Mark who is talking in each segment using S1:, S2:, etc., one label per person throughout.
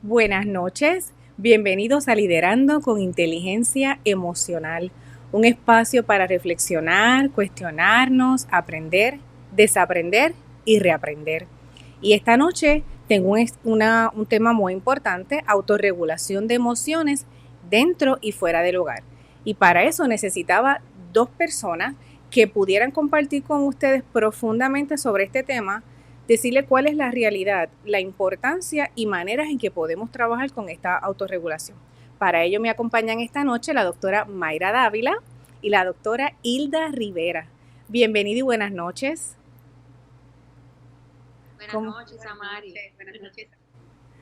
S1: Buenas noches, bienvenidos a Liderando con Inteligencia Emocional, un espacio para reflexionar, cuestionarnos, aprender, desaprender y reaprender. Y esta noche tengo un tema muy importante, autorregulación de emociones dentro y fuera del hogar. Y para eso necesitaba dos personas que pudieran compartir con ustedes profundamente sobre este tema, decirle cuál es la realidad, la importancia y maneras en que podemos trabajar con esta autorregulación. Para ello me acompañan esta noche la doctora Mayra Dávila y la doctora Hilda Rivera. Bienvenida y buenas noches.
S2: Buenas noches, Amari.
S3: Buenas noches.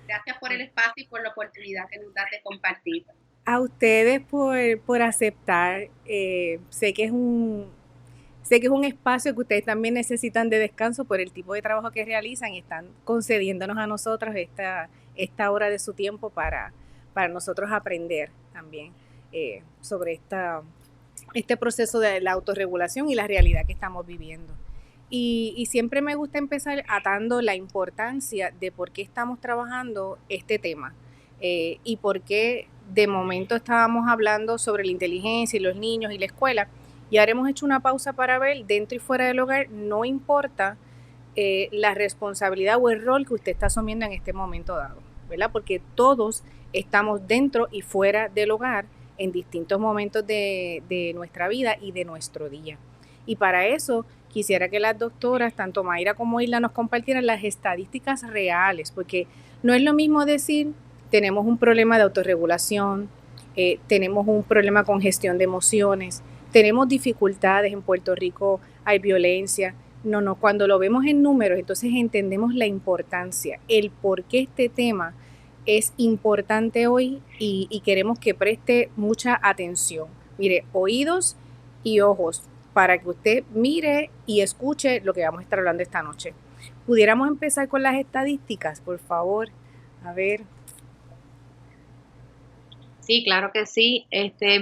S3: Gracias por el espacio y por la oportunidad que nos das de compartir.
S1: A ustedes por aceptar. Sé que es un espacio que ustedes también necesitan de descanso por el tipo de trabajo que realizan y están concediéndonos a nosotros esta hora de su tiempo para nosotros aprender también sobre este proceso de la autorregulación y la realidad que estamos viviendo. Y siempre me gusta empezar atando la importancia de por qué estamos trabajando este tema y por qué de momento estábamos hablando sobre la inteligencia y los niños y la escuela. Y ahora hemos hecho una pausa para ver, dentro y fuera del hogar, no importa la responsabilidad o el rol que usted está asumiendo en este momento dado, ¿verdad? Porque todos estamos dentro y fuera del hogar en distintos momentos de nuestra vida y de nuestro día. Y para eso quisiera que las doctoras, tanto Mayra como Isla, nos compartieran las estadísticas reales, porque no es lo mismo decir, tenemos un problema de autorregulación, tenemos un problema con gestión de emociones, tenemos dificultades en Puerto Rico, hay violencia. No, cuando lo vemos en números, entonces entendemos la importancia, el por qué este tema es importante hoy y queremos que preste mucha atención. Mire, oídos y ojos para que usted mire y escuche lo que vamos a estar hablando esta noche. ¿Pudiéramos empezar con las estadísticas, por favor? A ver.
S2: Sí, claro que sí.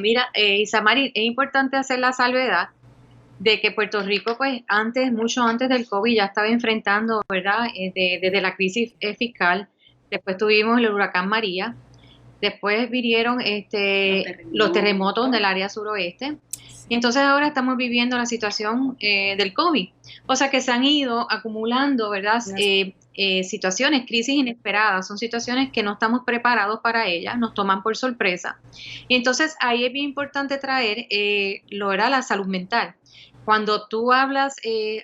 S2: Mira, Isamari, es importante hacer la salvedad de que Puerto Rico, pues mucho antes del COVID ya estaba enfrentando, ¿verdad? Desde la crisis fiscal, después tuvimos el huracán María, después vinieron los terremotos del área suroeste, y entonces ahora estamos viviendo la situación del COVID. O sea que se han ido acumulando, ¿verdad? Situaciones, crisis inesperadas, son situaciones que no estamos preparados para ellas, nos toman por sorpresa. Y entonces ahí es bien importante traer lo era la salud mental. Cuando tú hablas,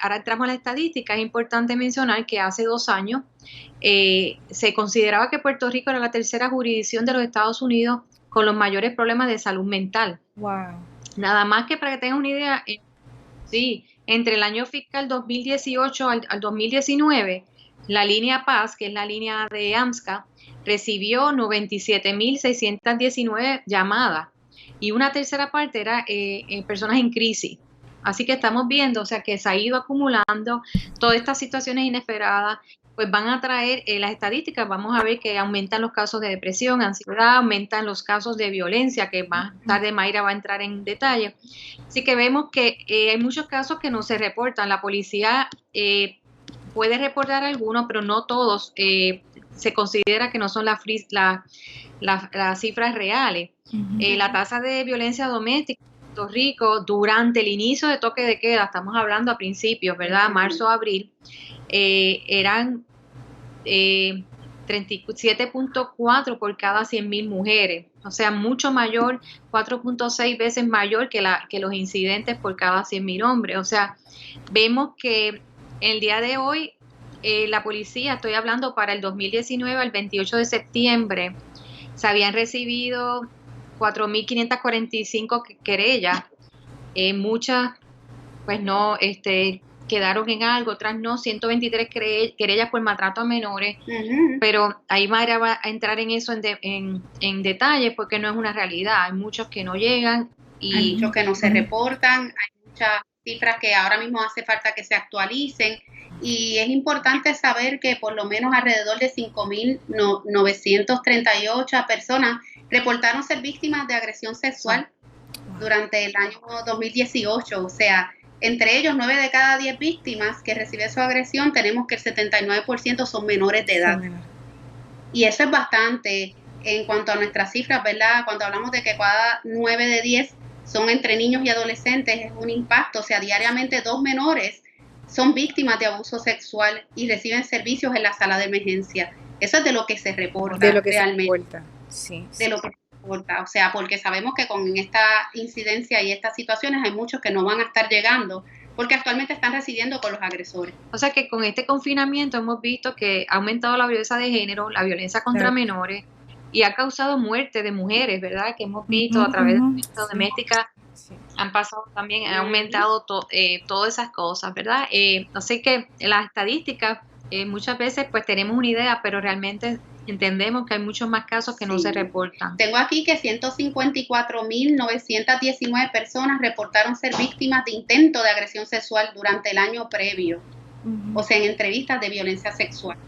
S2: ahora entramos a la estadística, es importante mencionar que hace 2 años se consideraba que Puerto Rico era la tercera jurisdicción de los Estados Unidos con los mayores problemas de salud mental.
S1: Wow.
S2: Nada más que para que tengan una idea, sí, entre el año fiscal 2018 al 2019, la línea Paz, que es la línea de AMSCA, recibió 97.619 llamadas y una tercera parte era personas en crisis. Así que estamos viendo, o sea, que se ha ido acumulando todas estas situaciones inesperadas, pues van a traer las estadísticas, vamos a ver que aumentan los casos de depresión, ansiedad, aumentan los casos de violencia, que más tarde Mayra va a entrar en detalle. Así que vemos que hay muchos casos que no se reportan. La policía puede reportar algunos, pero no todos. Se considera que no son las cifras reales. La tasa de violencia doméstica en Puerto Rico durante el inicio de toque de queda, estamos hablando a principios, ¿verdad? Marzo, abril, eran 37.4 por cada 100.000 mujeres, o sea, mucho mayor, 4.6 veces mayor que los incidentes por cada 100.000 hombres. O sea, vemos que el día de hoy la policía, estoy hablando para el 2019 al 28 de septiembre, se habían recibido 4.545 querellas, muchas pues no quedaron en algo, otras no, 123 querellas por maltrato a menores, pero ahí Mayra va a entrar en eso en detalle porque no es una realidad, hay muchos que no llegan.
S3: Hay muchos que no se reportan, hay muchas cifras que ahora mismo hace falta que se actualicen y es importante saber que por lo menos alrededor de 5.938 personas reportaron ser víctimas de agresión sexual durante el año 2018, o sea, entre ellos 9 de cada 10 víctimas que reciben su agresión, tenemos que el 79% son menores de edad. Y eso es bastante en cuanto a nuestras cifras, ¿verdad? Cuando hablamos de que cada 9 de 10 son entre niños y adolescentes, es un impacto. O sea, diariamente 2 menores son víctimas de abuso sexual y reciben servicios en la sala de emergencia. Eso es de lo que se reporta
S1: De lo que
S3: realmente.
S1: se reporta, sí.
S3: De lo que se reporta. O sea, porque sabemos que con esta incidencia y estas situaciones hay muchos que no van a estar llegando porque actualmente están residiendo con los agresores.
S2: O sea que con este confinamiento hemos visto que ha aumentado la violencia de género, la violencia contra menores, y ha causado muerte de mujeres, ¿verdad? Que hemos visto a través de violencia doméstica, han pasado también, han aumentado todas esas cosas, ¿verdad? Así que las estadísticas, muchas veces pues tenemos una idea, pero realmente entendemos que hay muchos más casos que no se reportan.
S3: Tengo aquí que 154.919 personas reportaron ser víctimas de intento de agresión sexual durante el año previo, o sea, en entrevistas de violencia sexual.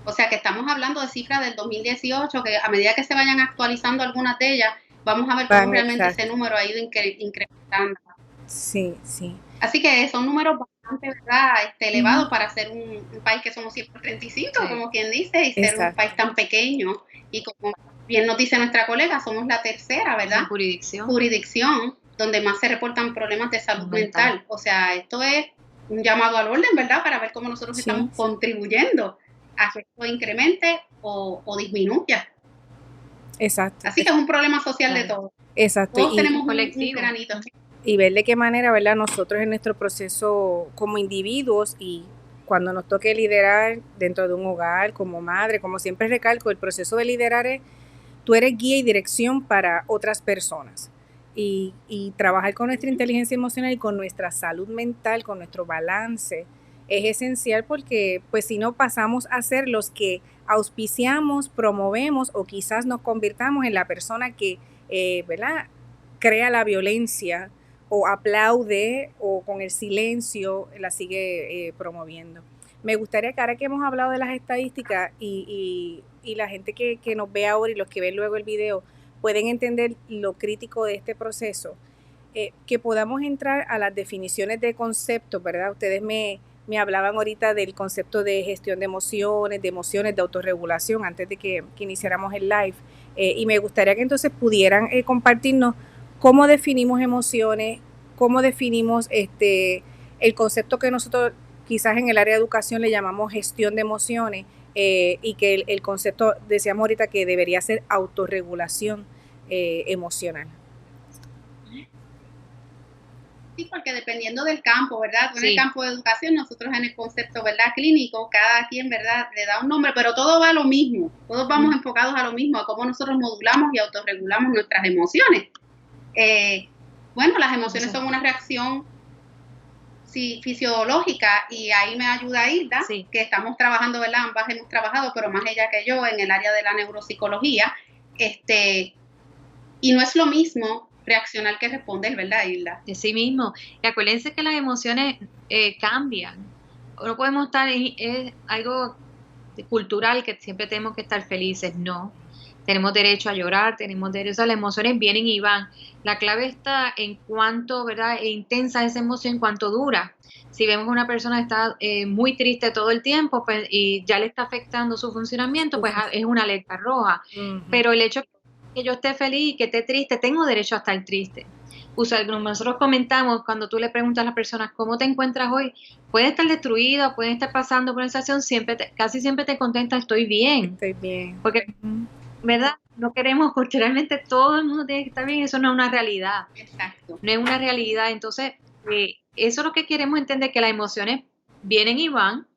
S3: O sea, que estamos hablando de cifras del 2018, que a medida que se vayan actualizando algunas de ellas, vamos a ver cómo realmente ese número ha ido incrementando.
S1: Sí, sí.
S3: Así que son números bastante, ¿verdad? Elevados para ser un país que somos 135, como quien dice, y ser un país tan pequeño. Y como bien nos dice nuestra colega, somos la tercera, ¿verdad? Jurisdicción donde más se reportan problemas de salud mental. O sea, esto es un llamado al orden, ¿verdad? Para ver cómo nosotros estamos contribuyendo a que esto incremente o disminuya.
S1: Exacto.
S3: Así que es un problema social de todos.
S1: Exacto.
S3: Todos tenemos un granito.
S1: Y ver de qué manera, ¿verdad? Nosotros en nuestro proceso como individuos y cuando nos toque liderar dentro de un hogar, como madre, como siempre recalco, el proceso de liderar es, tú eres guía y dirección para otras personas. Y trabajar con nuestra inteligencia emocional y con nuestra salud mental, con nuestro balance, es esencial porque pues si no pasamos a ser los que auspiciamos, promovemos o quizás nos convirtamos en la persona que, ¿verdad?, crea la violencia o aplaude o con el silencio la sigue promoviendo. Me gustaría que ahora que hemos hablado de las estadísticas y la gente que nos ve ahora y los que ven luego el video pueden entender lo crítico de este proceso, que podamos entrar a las definiciones de conceptos, ¿verdad? Ustedes me hablaban ahorita del concepto de gestión de emociones, de autorregulación antes de que iniciáramos el live, y me gustaría que entonces pudieran compartirnos cómo definimos emociones, cómo definimos el concepto que nosotros quizás en el área de educación le llamamos gestión de emociones, y que el concepto, decíamos ahorita que debería ser autorregulación emocional.
S3: Sí, porque dependiendo del campo, ¿verdad? En el campo de educación, nosotros en el concepto, ¿verdad?, clínico, cada quien, ¿verdad?, le da un nombre, pero todo va a lo mismo, todos vamos enfocados a lo mismo, a cómo nosotros modulamos y autorregulamos nuestras emociones. Bueno, las emociones son una reacción fisiológica y ahí me ayuda Hilda, que estamos trabajando, ¿verdad? Ambas hemos trabajado, pero más ella que yo en el área de la neuropsicología, y no es lo mismo reaccionar que responder, ¿verdad, Hilda?
S2: De sí mismo. Y acuérdense que las emociones cambian. No podemos estar, es algo cultural que siempre tenemos que estar felices, no. Tenemos derecho a llorar, tenemos derecho, o sea, las emociones vienen y van. La clave está en cuánto, ¿verdad?, es intensa esa emoción, cuánto dura. Si vemos que una persona está muy triste todo el tiempo, pues, y ya le está afectando su funcionamiento, pues es una alerta roja. Pero el hecho que yo esté feliz y que esté triste, tengo derecho a estar triste. O sea, nosotros comentamos, cuando tú le preguntas a las personas ¿cómo te encuentras hoy? Puede estar destruido, puede estar pasando por una situación, casi siempre te contenta, estoy bien.
S1: Estoy bien.
S2: Porque ¿verdad? No queremos, porque realmente todo el mundo tiene que estar bien, eso no es una realidad.
S3: Exacto.
S2: No es una realidad, entonces eso es lo que queremos entender, que las emociones vienen y van,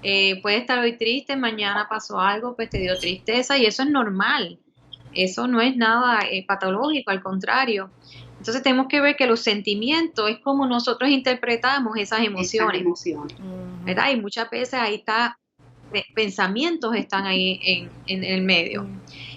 S2: puede estar hoy triste, mañana pasó algo, pues te dio tristeza y eso es normal, eso no es nada patológico, al contrario. Entonces tenemos que ver que los sentimientos es como nosotros interpretamos esas emociones. ¿Verdad? Y muchas veces ahí está, pensamientos están ahí en el medio.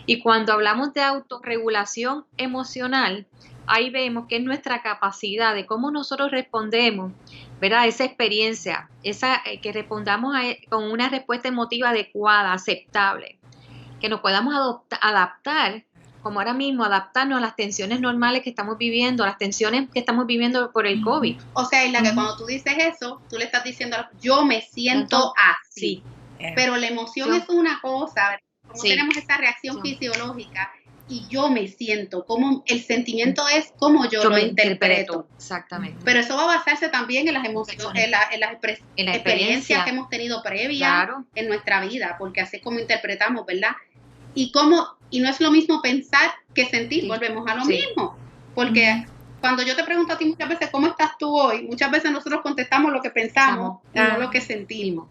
S2: Y cuando hablamos de autorregulación emocional, ahí vemos que es nuestra capacidad de cómo nosotros respondemos, ¿verdad? Esa experiencia, que respondamos con una respuesta emotiva adecuada, aceptable, que nos podamos adaptar, como ahora mismo, adaptarnos a las tensiones normales que estamos viviendo, a las tensiones que estamos viviendo por el COVID.
S3: O sea, Isla, que cuando tú dices eso, tú le estás diciendo, yo me siento así. Pero la emoción es una cosa, cómo tenemos esa reacción fisiológica y yo me siento, como el sentimiento es como yo lo interpreto.
S2: Exactamente.
S3: Pero eso va a basarse también en las emociones, en las experiencias que hemos tenido previas en nuestra vida, porque así es como interpretamos, ¿verdad? Y no es lo mismo pensar que sentir, volvemos a lo mismo, porque cuando yo te pregunto a ti muchas veces, ¿cómo estás tú hoy? Muchas veces nosotros contestamos lo que pensamos y no lo que sentimos.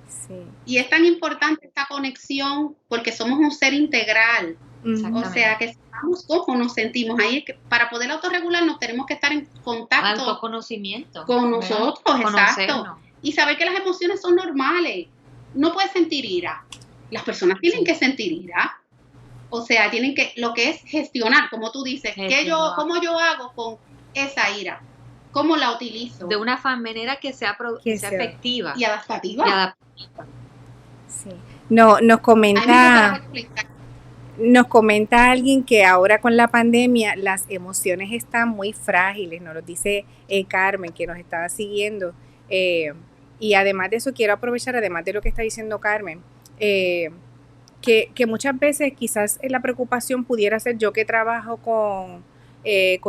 S1: Sí.
S3: Y es tan importante esta conexión porque somos un ser integral. O sea, que sabemos cómo nos sentimos. Ahí es que para poder autorregularnos tenemos que estar en contacto
S2: autoconocimiento
S3: con nosotros, exacto. Y saber que las emociones son normales. No puedes sentir ira. Las personas tienen que sentir ira. O sea, tienen que, lo que es gestionar, como tú dices, ¿cómo yo hago con esa ira? ¿Cómo la utilizo?
S2: De una manera que sea efectiva.
S3: Y adaptativa.
S1: Sí. No, nos comenta alguien que ahora con la pandemia las emociones están muy frágiles, nos lo dice Carmen, que nos está siguiendo. Y además de eso, quiero aprovechar, además de lo que está diciendo Carmen, que muchas veces quizás la preocupación pudiera ser yo que trabajo con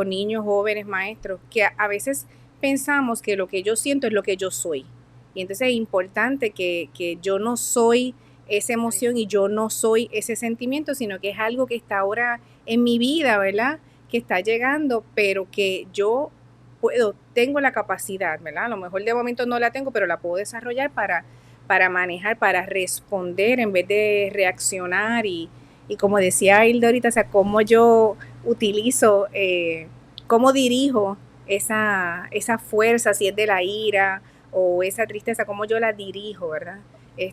S1: niños, jóvenes, maestros, que a veces pensamos que lo que yo siento es lo que yo soy. Y entonces es importante que yo no soy esa emoción y yo no soy ese sentimiento, sino que es algo que está ahora en mi vida, ¿verdad? Que está llegando, pero que yo tengo la capacidad, ¿verdad? A lo mejor de momento no la tengo, pero la puedo desarrollar para manejar, para responder en vez de reaccionar y como decía Hilda ahorita, o sea, cómo yo utilizo, cómo dirijo esa fuerza, si es de la ira o esa tristeza, cómo yo la dirijo, ¿verdad?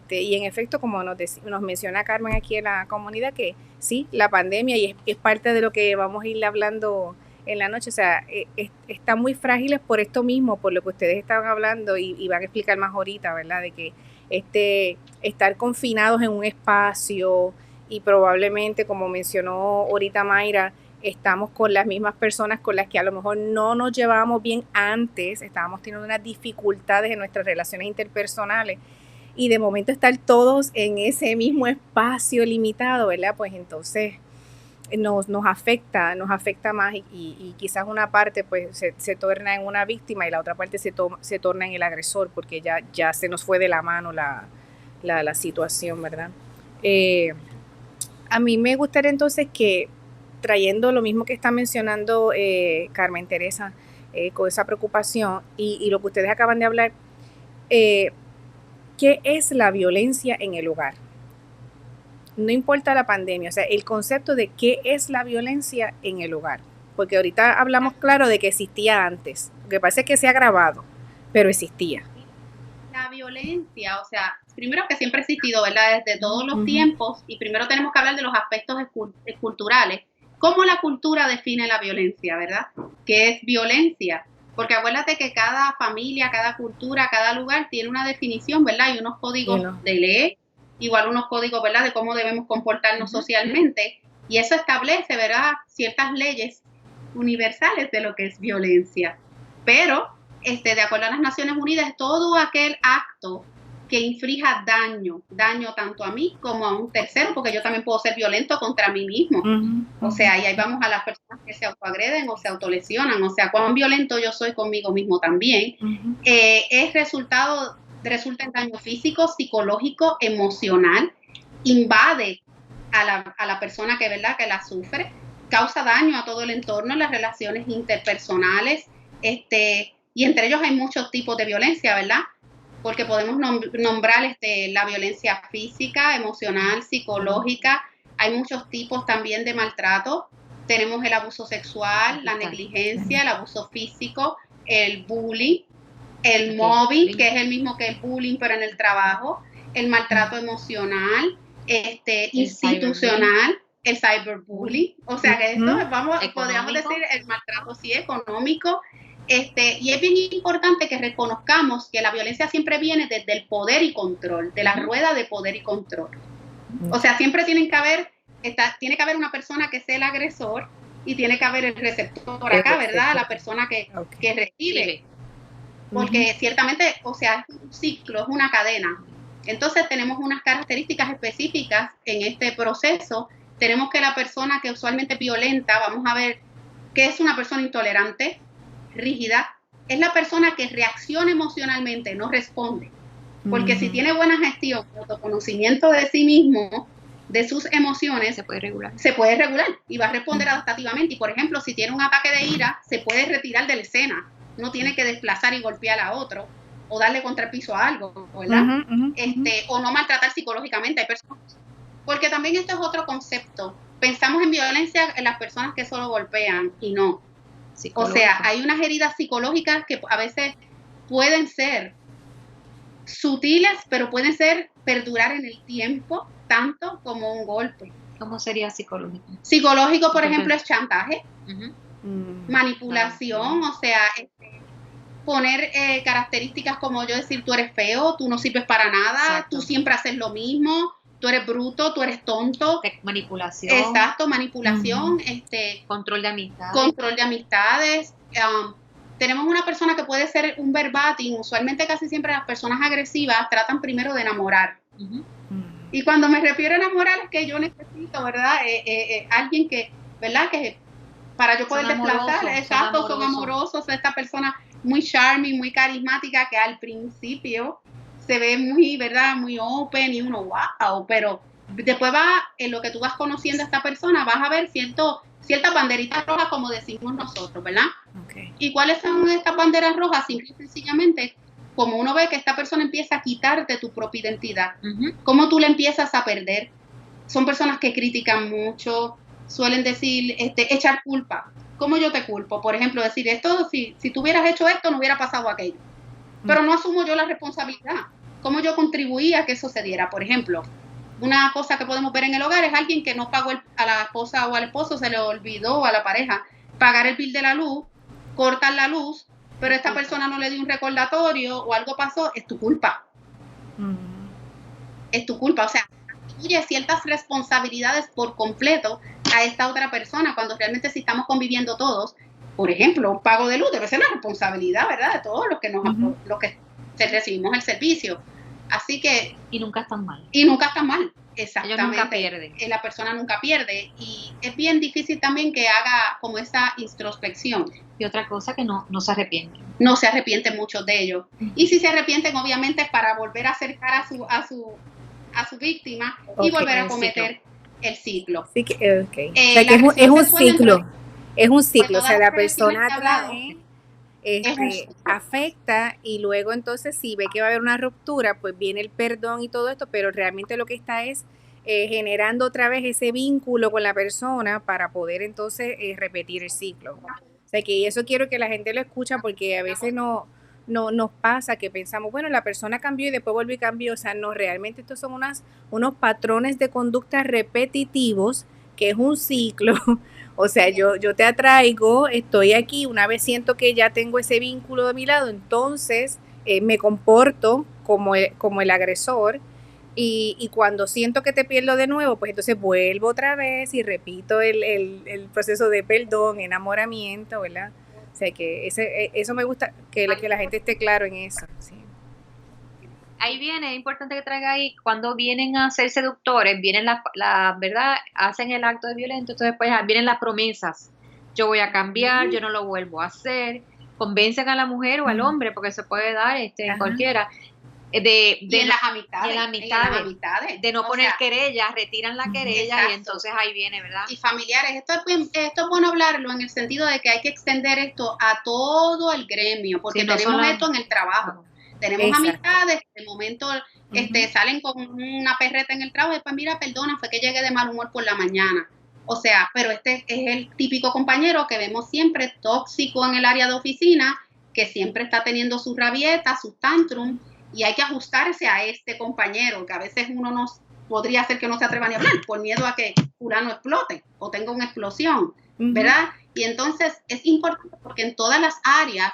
S1: Y en efecto, como nos menciona Carmen aquí en la comunidad, que sí, la pandemia, y es parte de lo que vamos a ir hablando en la noche, o sea, están muy frágiles por esto mismo, por lo que ustedes estaban hablando y van a explicar más ahorita, ¿verdad? De que estar confinados en un espacio y probablemente, como mencionó ahorita Mayra, estamos con las mismas personas con las que a lo mejor no nos llevábamos bien antes, estábamos teniendo unas dificultades en nuestras relaciones interpersonales y de momento estar todos en ese mismo espacio limitado, ¿verdad? Pues entonces nos afecta más y quizás una parte pues se torna en una víctima y la otra parte se torna en el agresor porque ya se nos fue de la mano la situación, ¿verdad? A mí me gustaría entonces que, trayendo lo mismo que está mencionando Carmen Teresa, con esa preocupación y lo que ustedes acaban de hablar, ¿qué es la violencia en el hogar? No importa la pandemia, o sea, el concepto de qué es la violencia en el hogar. Porque ahorita hablamos claro de que existía antes, lo que pasa es que se ha agravado, pero existía.
S3: La violencia, o sea, primero que siempre ha existido, ¿verdad? Desde todos los tiempos, y primero tenemos que hablar de los aspectos culturales. ¿Cómo la cultura define la violencia, verdad? ¿Qué es violencia? Porque acuérdate que cada familia, cada cultura, cada lugar tiene una definición, ¿verdad? Y unos códigos de ley, igual unos códigos, ¿verdad?, de cómo debemos comportarnos socialmente, y eso establece, ¿verdad?, ciertas leyes universales de lo que es violencia. Pero, de acuerdo a las Naciones Unidas, todo aquel acto que inflija daño tanto a mí como a un tercero, porque yo también puedo ser violento contra mí mismo. O sea, y ahí vamos a las personas que se autoagreden o se autolesionan, o sea, cuán violento yo soy conmigo mismo también, resulta en daño físico, psicológico, emocional, invade a la persona que, ¿verdad?, que la sufre, causa daño a todo el entorno, las relaciones interpersonales, y entre ellos hay muchos tipos de violencia, ¿verdad? Porque podemos nombrar la violencia física, emocional, psicológica, hay muchos tipos también de maltrato, tenemos el abuso sexual, la negligencia, el abuso físico, el bullying, el mobbing, que es el mismo que el bullying, pero en el trabajo, el maltrato emocional, institucional, el cyberbullying, o sea que esto podríamos decir el maltrato sí económico, y es bien importante que reconozcamos que la violencia siempre viene desde el poder y control, de la rueda de poder y control. O sea, siempre tiene que haber una persona que sea el agresor y tiene que haber el receptor acá, ¿verdad? La persona que recibe. Porque ciertamente, o sea, es un ciclo, es una cadena. Entonces tenemos unas características específicas en este proceso. Tenemos que la persona que usualmente es violenta, vamos a ver que es una persona intolerante, rígida, es la persona que reacciona emocionalmente, no responde. Porque si tiene buena gestión, autoconocimiento de sí mismo, de sus emociones, se puede regular y va a responder adaptativamente. Y por ejemplo, si tiene un ataque de ira, se puede retirar de la escena, no tiene que desplazar y golpear a otro o darle contra el piso a algo, ¿verdad? O no maltratar psicológicamente. Hay personas, porque también esto es otro concepto. Pensamos en violencia en las personas que solo golpean y no. O sea, hay unas heridas psicológicas que a veces pueden ser sutiles, pero pueden perdurar en el tiempo, tanto como un golpe.
S2: ¿Cómo sería psicológico?
S3: Psicológico, por ejemplo, es chantaje, manipulación, o sea, poner características como yo decir, tú eres feo, tú no sirves para nada, exacto, tú siempre haces lo mismo, tú eres bruto, tú eres tonto.
S2: Manipulación.
S3: Exacto, manipulación.
S2: Control de amistades.
S3: Control de amistades. Tenemos una persona que puede ser un verbatim. Usualmente casi siempre las personas agresivas tratan primero de enamorar. Y cuando me refiero a enamorar es que yo necesito, ¿verdad? Alguien que, ¿verdad? Que para yo poder desplazar, exacto, son amorosos. Esta persona muy charming, muy carismática, que al principio se ve muy, ¿verdad? Muy open y uno, wow, pero después en lo que tú vas conociendo a esta persona, vas a ver ciertas banderitas rojas, como decimos nosotros, ¿verdad? Okay. ¿Y cuáles son estas banderas rojas? Simple y sencillamente, como uno ve que esta persona empieza a quitarte tu propia identidad, cómo tú le empiezas a perder. Son personas que critican mucho, suelen decir, echar culpa. ¿Cómo yo te culpo? Por ejemplo, decir esto, si tú hubieras hecho esto, no hubiera pasado aquello. Pero no asumo yo la responsabilidad. ¿Cómo yo contribuí a que eso se diera? Por ejemplo, una cosa que podemos ver en el hogar es alguien que no pagó a la esposa o al esposo, se le olvidó a la pareja pagar el bill de la luz, cortan la luz, pero esta persona no le dio un recordatorio o algo pasó, es tu culpa. Es tu culpa, o sea, atribuye ciertas responsabilidades por completo a esta otra persona, cuando realmente si estamos conviviendo todos, por ejemplo, un pago de luz debe ser la responsabilidad, ¿verdad?, de todos los que los que recibimos el servicio. Así que...
S2: Y nunca están mal.
S3: Y nunca están mal, exactamente.
S2: Ellos nunca pierden.
S3: La persona nunca pierde. Y es bien difícil también que haga como esa introspección.
S2: Y otra cosa, que no se arrepienten.
S3: No se arrepienten muchos de ellos. Y si se arrepienten, obviamente, es para volver a acercar a su víctima y volver a cometer el ciclo.
S1: Sí, okay. O sea, que es un ciclo. Es un ciclo. O sea, la persona trae... afecta, y luego entonces si ve que va a haber una ruptura, pues viene el perdón y todo esto, pero realmente lo que está es generando otra vez ese vínculo con la persona para poder entonces repetir el ciclo. O sea, que eso quiero que la gente lo escucha, porque a veces no nos pasa que pensamos, bueno, la persona cambió y después volvió y cambió. O sea, no, realmente estos son unos patrones de conducta repetitivos, que es un ciclo. O sea, yo te atraigo, estoy aquí, una vez siento que ya tengo ese vínculo de mi lado, entonces me comporto como el agresor, y cuando siento que te pierdo de nuevo, pues entonces vuelvo otra vez y repito el proceso de perdón, enamoramiento, ¿verdad? O sea, que eso me gusta, que la gente esté claro en eso, sí.
S2: Ahí viene, es importante que traiga ahí, cuando vienen a ser seductores, vienen la verdad, hacen el acto de violento, entonces después vienen las promesas. Yo voy a cambiar, yo no lo vuelvo a hacer. Convencen a la mujer o al hombre, porque se puede dar cualquiera. De
S3: las amistades.
S2: De no poner querella, retiran la querella. Exacto. Y entonces ahí viene, ¿verdad?
S3: Y familiares, esto es bueno hablarlo en el sentido de que hay que extender esto a todo el gremio, porque tenemos esto en el trabajo. Tenemos amistades que de momento salen con una perreta en el trabajo y después, mira, perdona, fue que llegué de mal humor por la mañana. O sea, pero este es el típico compañero que vemos siempre tóxico en el área de oficina, que siempre está teniendo sus rabietas, sus tantrum, y hay que ajustarse a este compañero, que a veces uno podría ser que no se atreva ni a hablar por miedo a que Urano explote o tenga una explosión, ¿verdad? Y entonces es importante, porque en todas las áreas,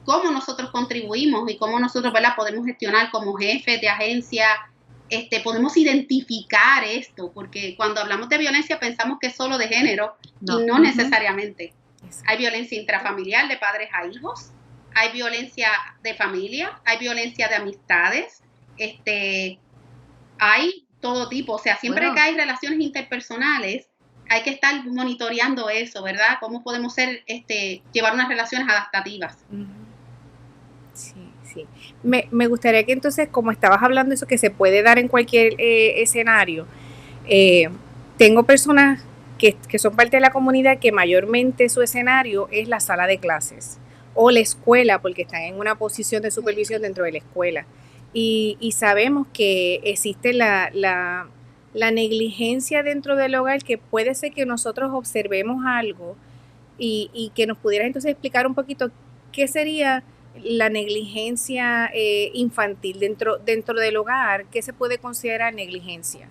S3: cómo nosotros contribuimos y cómo nosotros, ¿verdad?, podemos gestionar como jefes de agencia, podemos identificar esto, porque cuando hablamos de violencia pensamos que es solo de género, y no necesariamente. Hay violencia intrafamiliar de padres a hijos, hay violencia de familia, hay violencia de amistades, Hay todo tipo, o sea, siempre que hay relaciones interpersonales, hay que estar monitoreando eso, ¿verdad? Cómo podemos llevar unas relaciones adaptativas.
S1: Sí, sí. Me gustaría que entonces, como estabas hablando de eso, que se puede dar en cualquier escenario, tengo personas que son parte de la comunidad que mayormente su escenario es la sala de clases o la escuela, porque están en una posición de supervisión dentro de la escuela. Y sabemos que existe la negligencia dentro del hogar, que puede ser que nosotros observemos algo y que nos pudieras entonces explicar un poquito qué sería la negligencia infantil dentro del hogar. ¿Qué se puede considerar negligencia?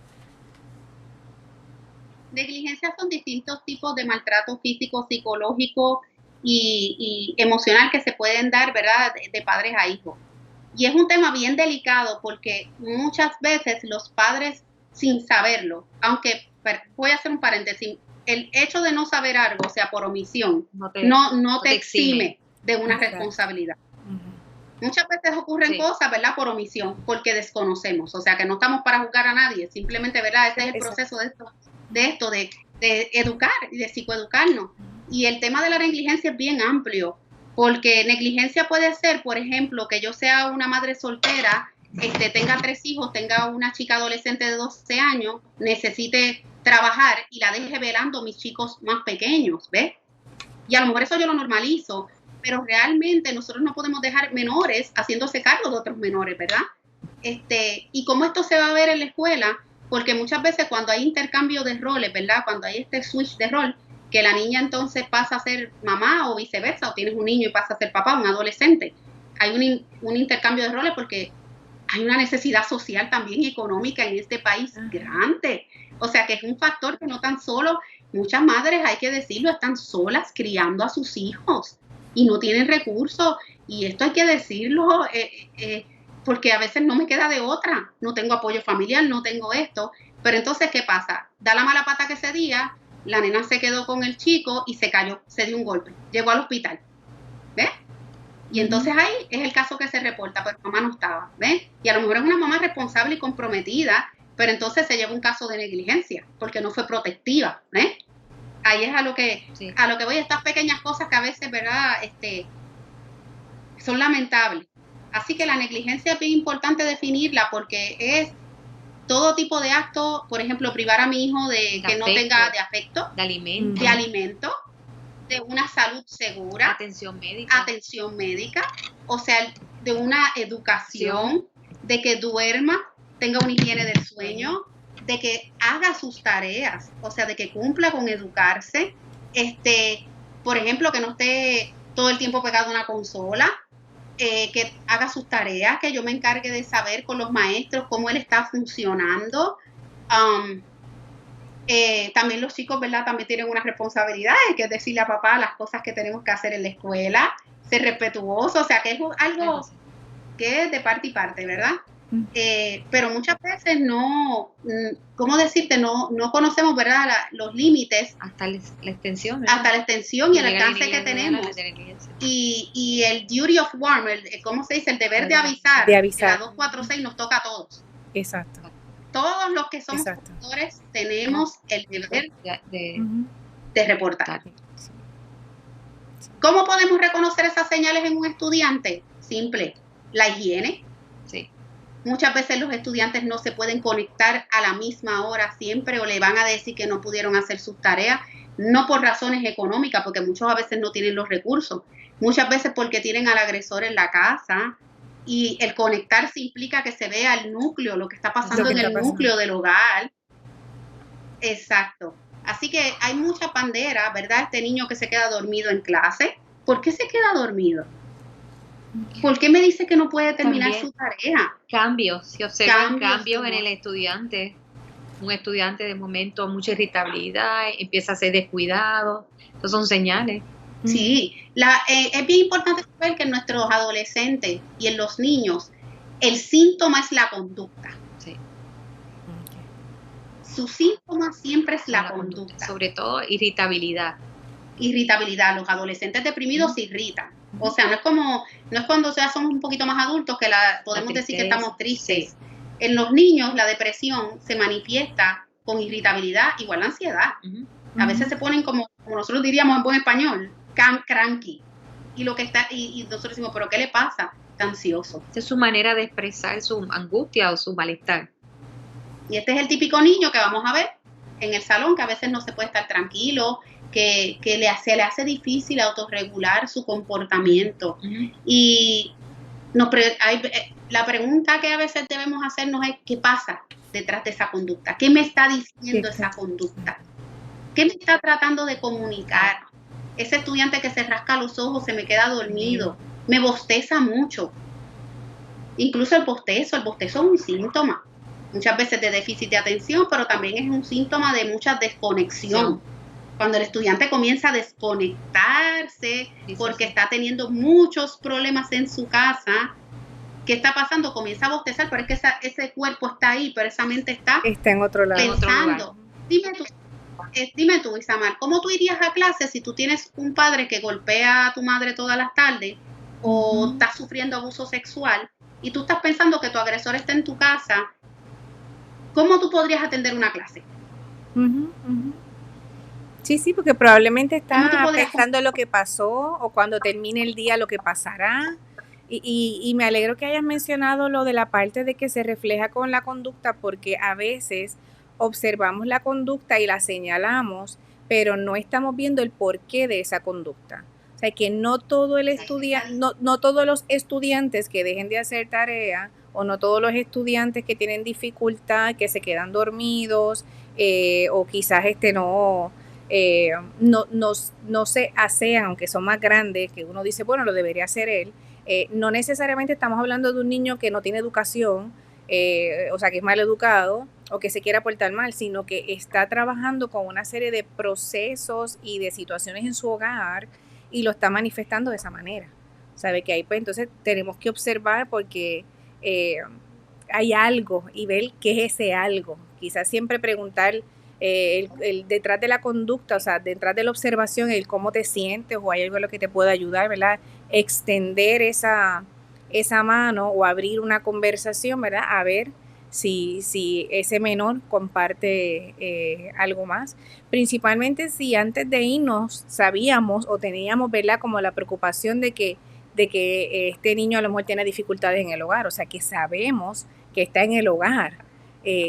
S3: Negligencia son distintos tipos de maltrato físico, psicológico y emocional que se pueden dar, ¿verdad?, de padres a hijos. Y es un tema bien delicado porque muchas veces los padres, sin saberlo, aunque voy a hacer un paréntesis, el hecho de no saber algo, o sea, por omisión, no te exime de una responsabilidad. Muchas veces ocurren cosas, ¿verdad?, por omisión, porque desconocemos, o sea, que no estamos para juzgar a nadie, simplemente, ¿verdad?, este es el proceso de educar y de psicoeducarnos. Y el tema de la negligencia es bien amplio, porque negligencia puede ser, por ejemplo, que yo sea una madre soltera, tenga 3 hijos, tenga una chica adolescente de 12 años, necesite trabajar y la deje velando a mis chicos más pequeños, ¿ves? Y a lo mejor eso yo lo normalizo, pero realmente nosotros no podemos dejar menores haciéndose cargo de otros menores, ¿verdad? Y cómo esto se va a ver en la escuela, porque muchas veces cuando hay intercambio de roles, ¿verdad?, cuando hay este switch de rol, que la niña entonces pasa a ser mamá o viceversa, o tienes un niño y pasa a ser papá, un adolescente, hay un intercambio de roles porque hay una necesidad social también económica en este país grande. O sea que es un factor que no tan solo, muchas madres, hay que decirlo, están solas criando a sus hijos y no tienen recursos, y esto hay que decirlo, porque a veces no me queda de otra, no tengo apoyo familiar, no tengo esto, pero entonces, ¿qué pasa? Da la mala pata que ese día, la nena se quedó con el chico y se cayó, se dio un golpe, llegó al hospital, ¿ves? Y entonces ahí es el caso que se reporta, pero mamá no estaba, ¿ves? Y a lo mejor es una mamá responsable y comprometida, pero entonces se lleva un caso de negligencia, porque no fue protectiva, ¿ves? Ahí es a lo que voy, estas pequeñas cosas que a veces, ¿verdad?, son lamentables. Así que la negligencia es bien importante definirla, porque es todo tipo de acto, por ejemplo, privar a mi hijo de que no tenga de afecto, de alimento, de una salud segura, atención médica, o sea, de una educación, de que duerma, tenga una higiene del sueño, de que haga sus tareas, o sea, de que cumpla con educarse, por ejemplo, que no esté todo el tiempo pegado a una consola, que haga sus tareas, que yo me encargue de saber con los maestros cómo él está funcionando. También los chicos, ¿verdad?, también tienen una responsabilidad, que es decirle a papá las cosas que tenemos que hacer en la escuela, ser respetuoso, o sea, que es algo que es de parte y parte, ¿verdad? Pero muchas veces no, ¿cómo decirte? No conocemos, ¿verdad?, los límites.
S2: Hasta la extensión. ¿verdad?
S3: Hasta la extensión y el alcance que tenemos. Y el duty of warn, ¿cómo se dice? El deber de avisar. De la 246 nos toca a todos.
S1: Exacto.
S3: Todos los que somos profesores tenemos el deber de reportar. ¿Cómo podemos reconocer esas señales en un estudiante? Simple, la higiene.
S2: Sí.
S3: Muchas veces los estudiantes no se pueden conectar a la misma hora siempre, o le van a decir que no pudieron hacer sus tareas, no por razones económicas, porque muchos a veces no tienen los recursos, muchas veces porque tienen al agresor en la casa, y el conectarse implica que se vea el núcleo, lo que está pasando en el núcleo del hogar. Exacto. Así que hay mucha pandera, ¿verdad? Este niño que se queda dormido en clase, ¿por qué se queda dormido? ¿Por qué me dice que no puede terminar su tarea?
S2: Cambios, si observan cambios en el estudiante. Un estudiante de momento mucha irritabilidad, empieza a ser descuidado. Estos son señales.
S3: Sí, es bien importante saber que en nuestros adolescentes y en los niños, el síntoma es la conducta.
S2: Sí.
S3: Su síntoma siempre es la conducta.
S2: Sobre todo irritabilidad.
S3: Irritabilidad. Los adolescentes deprimidos se irritan. O sea, no es cuando ya somos un poquito más adultos que podemos decir que estamos tristes. Sí. En los niños la depresión se manifiesta con irritabilidad, igual la ansiedad. A veces se ponen como nosotros diríamos en buen español, cranky. Y nosotros decimos, ¿pero qué le pasa? Está ansioso.
S2: Esa es su manera de expresar su angustia o su malestar.
S3: Y este es el típico niño que vamos a ver en el salón, que a veces no se puede estar tranquilo, que se le hace difícil autorregular su comportamiento. Y la pregunta que a veces debemos hacernos es, ¿qué pasa detrás de esa conducta? ¿Qué me está diciendo esa conducta? ¿Qué me está tratando de comunicar? Ese estudiante que se rasca los ojos, se me queda dormido, me bosteza mucho. Incluso el bostezo es un síntoma, muchas veces de déficit de atención, pero también es un síntoma de mucha desconexión. Sí. Cuando el estudiante comienza a desconectarse porque está teniendo muchos problemas en su casa, ¿qué está pasando? Comienza a bostezar, pero es que ese cuerpo está ahí, pero esa mente está
S1: en otro lado.
S3: Pensando. Dime tú, Isamar, ¿cómo tú irías a clase si tú tienes un padre que golpea a tu madre todas las tardes o estás sufriendo abuso sexual y tú estás pensando que tu agresor está en tu casa? ¿Cómo tú podrías atender una clase?
S1: Sí, porque probablemente está pensando lo que pasó o cuando termine el día lo que pasará. Y me alegro que hayas mencionado lo de la parte de que se refleja con la conducta, porque a veces observamos la conducta y la señalamos, pero no estamos viendo el porqué de esa conducta. O sea, que no todos los estudiantes que dejen de hacer tarea o no todos los estudiantes que tienen dificultad, que se quedan dormidos o quizás no se asean, aunque son más grandes, que uno dice, bueno, lo debería hacer él. No necesariamente estamos hablando de un niño que no tiene educación, o sea, que es mal educado o que se quiera portar mal, sino que está trabajando con una serie de procesos y de situaciones en su hogar y lo está manifestando de esa manera. ¿Sabe? Que ahí pues entonces tenemos que observar porque hay algo y ver qué es ese algo. Quizás siempre preguntar el detrás de la conducta, o sea, detrás de la observación, el cómo te sientes o hay algo en lo que te pueda ayudar, ¿verdad? Extender esa mano o abrir una conversación, ¿verdad? A ver si ese menor comparte algo más. Principalmente si antes de irnos sabíamos o teníamos, ¿verdad? Como la preocupación de que este niño a lo mejor tiene dificultades en el hogar, o sea, que sabemos que está en el hogar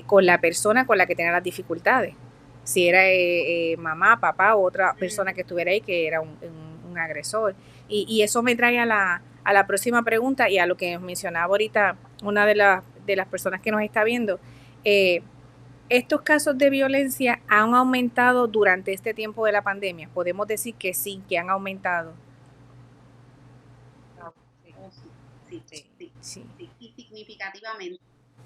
S1: con la persona con la que tiene las dificultades. Si era mamá, papá o otra persona que estuviera ahí que era un agresor. Y eso me trae a la próxima pregunta y a lo que mencionaba ahorita una de las personas que nos está viendo. ¿Estos casos de violencia han aumentado durante este tiempo de la pandemia? Podemos decir que sí, que han aumentado.
S3: Sí, y significativamente.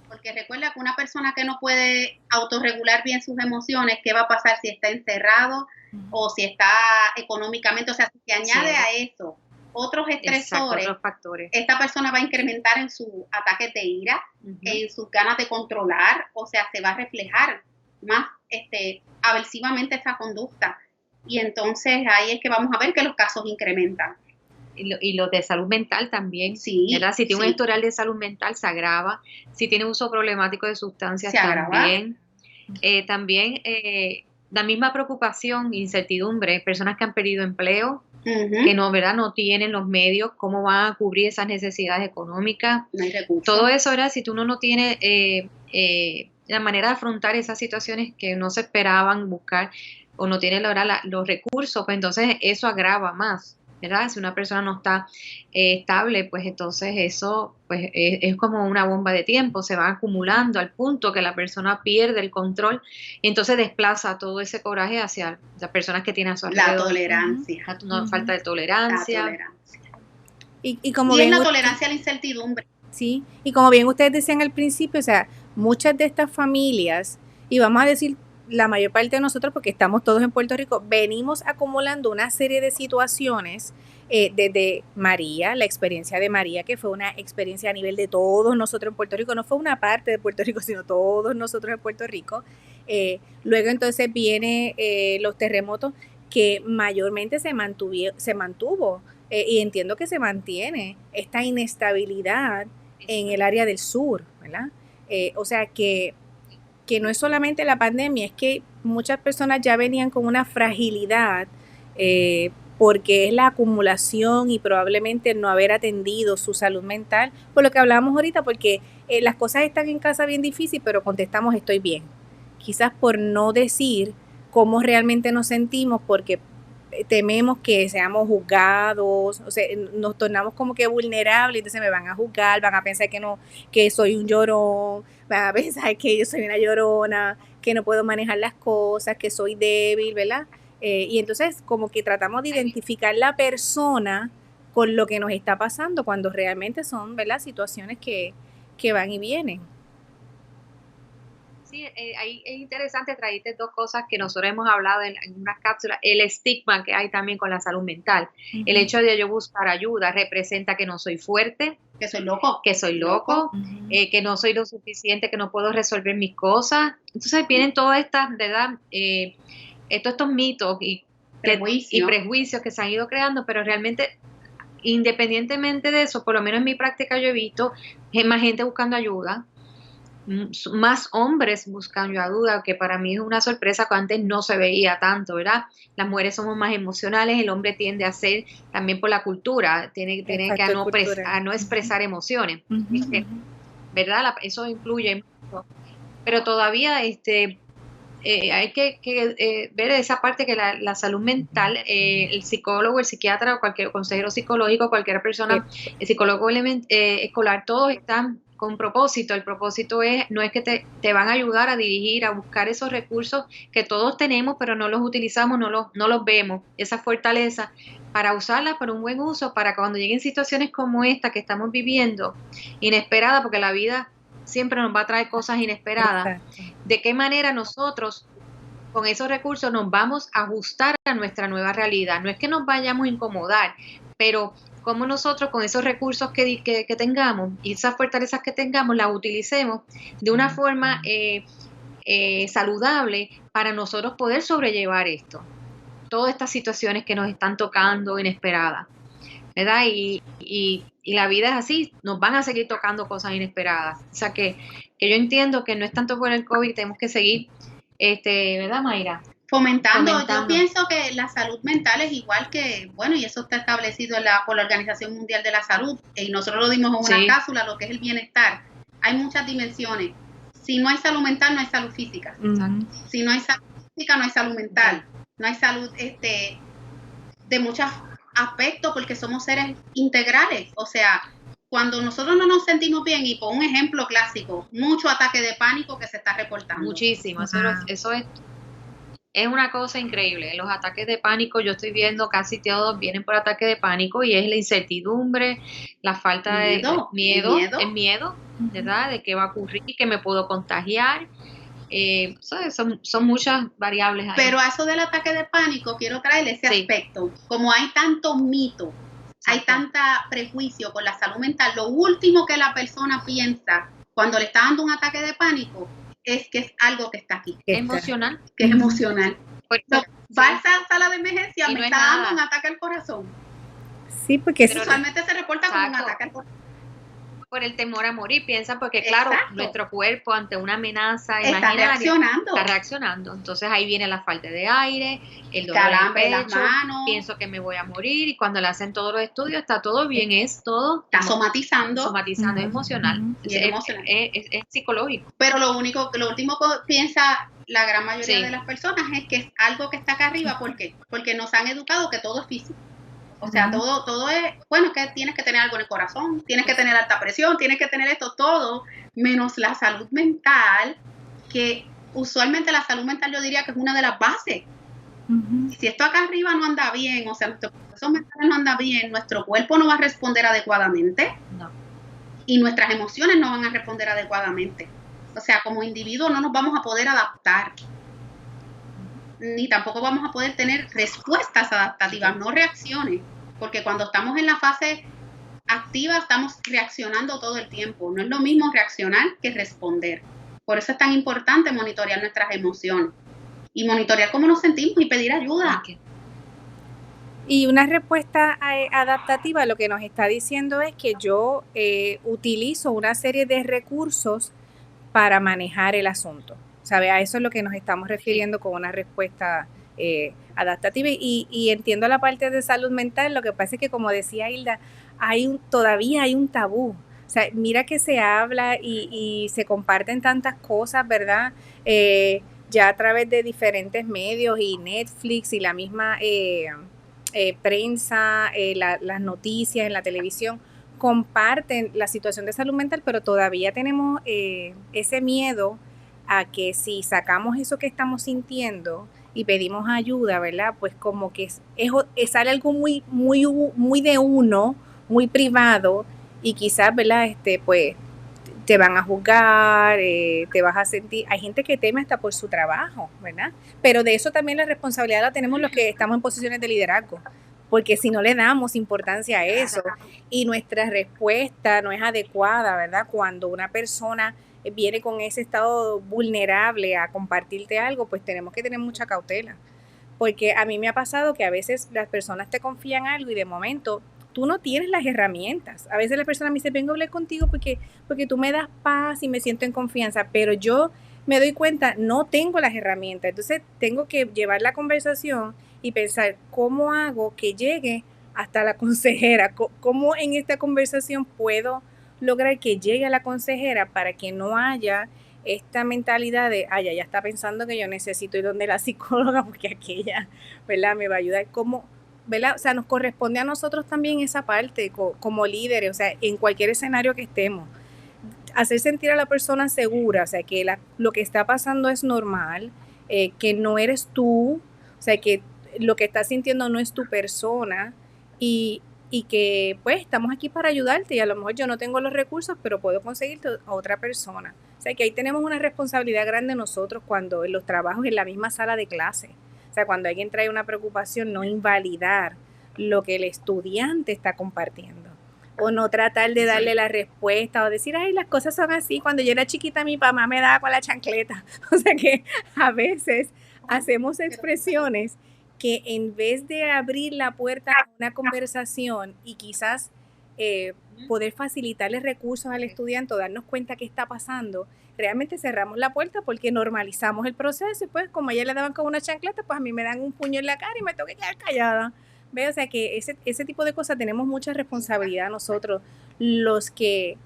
S3: Porque recuerda que una persona que no puede autorregular bien sus emociones, ¿qué va a pasar si está encerrado o si está económicamente? O sea, si se añade a eso otros estresores,
S2: otros factores,
S3: esta persona va a incrementar en sus ataques de ira, en sus ganas de controlar, o sea, se va a reflejar más aversivamente esa conducta. Y entonces ahí es que vamos a ver que los casos incrementan.
S2: Y los de salud mental también, ¿verdad? Si tiene un historial de salud mental, se agrava. Si tiene uso problemático de sustancias, también. También la misma preocupación, incertidumbre, personas que han perdido empleo, que no, ¿verdad? No tienen los medios, cómo van a cubrir esas necesidades económicas.
S3: No hay recursos.
S2: Todo eso, ¿verdad? Si tú no tienes la manera de afrontar esas situaciones que no se esperaban buscar o no tiene los recursos, pues entonces eso agrava más, ¿verdad? Si una persona no está estable, pues entonces eso pues es como una bomba de tiempo, se va acumulando al punto que la persona pierde el control y entonces desplaza todo ese coraje hacia las personas que tienen a su alrededor.
S3: La tolerancia.
S2: Falta de tolerancia.
S3: La tolerancia.
S1: Y como
S3: y
S1: bien
S3: es la tolerancia a la incertidumbre.
S1: Sí, y como bien ustedes decían al principio, o sea, muchas de estas familias, y vamos a decir la mayor parte de nosotros, porque estamos todos en Puerto Rico, venimos acumulando una serie de situaciones desde María, la experiencia de María, que fue una experiencia a nivel de todos nosotros en Puerto Rico, no fue una parte de Puerto Rico, sino todos nosotros en Puerto Rico. Luego entonces viene los terremotos que mayormente se mantuvo y entiendo que se mantiene esta inestabilidad en el área del sur, ¿verdad? O sea que no es solamente la pandemia, es que muchas personas ya venían con una fragilidad porque es la acumulación y probablemente no haber atendido su salud mental, por lo que hablábamos ahorita, porque las cosas están en casa bien difícil, pero contestamos estoy bien. Quizás por no decir cómo realmente nos sentimos, porque tememos que seamos juzgados, o sea, nos tornamos como que vulnerables, entonces me van a juzgar, van a pensar que soy un llorón, van a pensar que yo soy una llorona, que no puedo manejar las cosas, que soy débil, ¿verdad? Y entonces como que tratamos de identificar la persona con lo que nos está pasando cuando realmente son, ¿verdad?, situaciones que van y vienen.
S2: Sí, ahí es interesante traerte dos cosas que nosotros hemos hablado en unas cápsulas. El estigma que hay también con la salud mental. Uh-huh. El hecho de yo buscar ayuda representa que no soy fuerte,
S3: que soy loco,
S2: uh-huh. Que no soy lo suficiente, que no puedo resolver mis cosas. Entonces vienen todas estas, ¿verdad? Estos mitos y prejuicios que se han ido creando, pero realmente, independientemente de eso, por lo menos en mi práctica yo he visto más gente buscando ayuda, más hombres buscando ayuda, que para mí es una sorpresa que antes no se veía tanto, ¿verdad? Las mujeres somos más emocionales, el hombre tiende a ser, también por la cultura, tiene que a no expresar emociones, uh-huh. ¿Verdad? Eso influye mucho. Pero todavía hay que ver esa parte que la salud mental, el psicólogo, el psiquiatra o cualquier consejero psicológico, cualquier persona, el psicólogo escolar, todos están con propósito. El propósito no es que te van a ayudar a dirigir, a buscar esos recursos que todos tenemos, pero no los utilizamos, no los vemos, esa fortaleza, para usarlas para un buen uso, para cuando lleguen situaciones como esta que estamos viviendo, inesperadas, porque la vida siempre nos va a traer cosas inesperadas. Exacto. De qué manera nosotros con esos recursos nos vamos a ajustar a nuestra nueva realidad. No es que nos vayamos a incomodar, pero cómo nosotros con esos recursos que tengamos y esas fortalezas que tengamos las utilicemos de una forma saludable para nosotros poder sobrellevar esto. Todas estas situaciones que nos están tocando inesperadas, ¿verdad? Y la vida es así, nos van a seguir tocando cosas inesperadas. O sea que yo entiendo que no es tanto por el COVID, tenemos que seguir, ¿verdad, Mayra?
S3: Fomentando. Yo pienso que la salud mental es igual que, bueno, y eso está establecido por la Organización Mundial de la Salud, y nosotros lo dimos en una cápsula, lo que es el bienestar. Hay muchas dimensiones. Si no hay salud mental, no hay salud física. Uh-huh. Si no hay salud física, no hay salud mental. No hay salud de muchos aspectos, porque somos seres integrales. O sea, cuando nosotros no nos sentimos bien, y por un ejemplo clásico, mucho ataque de pánico que se está reportando.
S2: Muchísimo, eso es una cosa increíble. Los ataques de pánico, yo estoy viendo casi todos vienen por ataque de pánico, y es la incertidumbre, la falta de miedo, ¿verdad? De qué va a ocurrir, que me puedo contagiar. Son muchas variables ahí.
S3: Pero a eso del ataque de pánico quiero traerle ese aspecto. Como hay tanto mito, hay tanta prejuicio con la salud mental, lo último que la persona piensa cuando le está dando un ataque de pánico es que es algo que está aquí.
S2: Que es emocional.
S3: Que es emocional. Va a esa sala de emergencia, me está dando un ataque al corazón.
S1: Sí, porque
S3: usualmente se reporta como un ataque al corazón.
S2: Por el temor a morir, piensan, porque claro, nuestro cuerpo ante una amenaza
S3: está
S2: reaccionando. Entonces ahí viene la falta de aire, el dolor en el pecho, pienso que me voy a morir, y cuando le hacen todos los estudios está todo bien, está somatizando, es emocional, es psicológico.
S3: Pero lo último que piensa la gran mayoría de las personas es que es algo que está acá arriba. ¿Por qué? Porque nos han educado que todo es físico. O sea, todo es, bueno, que tienes que tener algo en el corazón, tienes que tener alta presión, tienes que tener esto, todo, menos la salud mental, que usualmente la salud mental yo diría que es una de las bases. Uh-huh. Si esto acá arriba no anda bien, o sea, nuestro proceso mental no anda bien, nuestro cuerpo no va a responder adecuadamente, y nuestras emociones no van a responder adecuadamente. O sea, como individuos no nos vamos a poder adaptar, ni tampoco vamos a poder tener respuestas adaptativas, no reacciones, porque cuando estamos en la fase activa estamos reaccionando todo el tiempo. No es lo mismo reaccionar que responder. Por eso es tan importante monitorear nuestras emociones y monitorear cómo nos sentimos y pedir ayuda.
S1: Y una respuesta adaptativa lo que nos está diciendo es que yo utilizo una serie de recursos para manejar el asunto. ¿Sabe? A eso es lo que nos estamos refiriendo con una respuesta adaptativa. Y entiendo la parte de salud mental, lo que pasa es que, como decía Hilda, todavía hay un tabú. O sea, mira que se habla y se comparten tantas cosas, ¿verdad? Ya a través de diferentes medios y Netflix y la misma prensa, las noticias en la televisión, comparten la situación de salud mental, pero todavía tenemos ese miedo a que si sacamos eso que estamos sintiendo y pedimos ayuda, ¿verdad? Pues como que sale algo muy, muy, muy de uno, muy privado, y quizás, ¿verdad? Pues te van a juzgar, te vas a sentir, hay gente que teme hasta por su trabajo, ¿verdad? Pero de eso también la responsabilidad la tenemos los que estamos en posiciones de liderazgo, porque si no le damos importancia a eso y nuestra respuesta no es adecuada, ¿verdad? Cuando una persona viene con ese estado vulnerable a compartirte algo, pues tenemos que tener mucha cautela, porque a mí me ha pasado que a veces las personas te confían algo y de momento tú no tienes las herramientas. A veces la persona me dice, vengo a hablar contigo porque tú me das paz y me siento en confianza, pero yo me doy cuenta, no tengo las herramientas. Entonces tengo que llevar la conversación y pensar, ¿cómo hago que llegue hasta la consejera? ¿Cómo en esta conversación puedo lograr que llegue a la consejera para que no haya esta mentalidad de, ya está pensando que yo necesito ir donde la psicóloga porque aquella, ¿verdad? Me va a ayudar. ¿Cómo? ¿Verdad? O sea, nos corresponde a nosotros también esa parte como líderes, o sea, en cualquier escenario que estemos, hacer sentir a la persona segura, o sea, que lo que está pasando es normal, que no eres tú, o sea, que lo que estás sintiendo no es tu persona y que pues estamos aquí para ayudarte y a lo mejor yo no tengo los recursos, pero puedo conseguirte a otra persona. O sea, que ahí tenemos una responsabilidad grande nosotros cuando en los trabajos, en la misma sala de clase. O sea, cuando alguien trae una preocupación, no invalidar lo que el estudiante está compartiendo. O no tratar de darle la respuesta o decir, ay, las cosas son así. Cuando yo era chiquita, mi mamá me daba con la chancleta. O sea que a veces hacemos expresiones que en vez de abrir la puerta a una conversación y quizás poder facilitarle recursos al estudiante o darnos cuenta qué está pasando, realmente cerramos la puerta porque normalizamos el proceso y pues como a ella le daban con una chancleta, pues a mí me dan un puño en la cara y me tengo que quedar callada. ¿Ve? O sea que ese tipo de cosas tenemos mucha responsabilidad nosotros, los que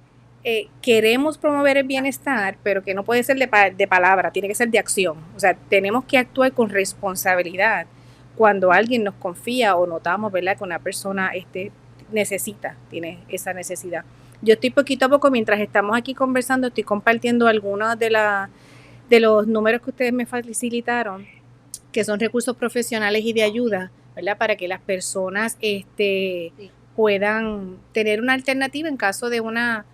S1: queremos promover el bienestar, pero que no puede ser de palabra, tiene que ser de acción. O sea, tenemos que actuar con responsabilidad cuando alguien nos confía o notamos, ¿verdad?, que una persona tiene esa necesidad. Yo estoy poquito a poco, mientras estamos aquí conversando, estoy compartiendo algunos de los números que ustedes me facilitaron, que son recursos profesionales y de ayuda, ¿verdad?, para que las personas puedan tener una alternativa en caso de una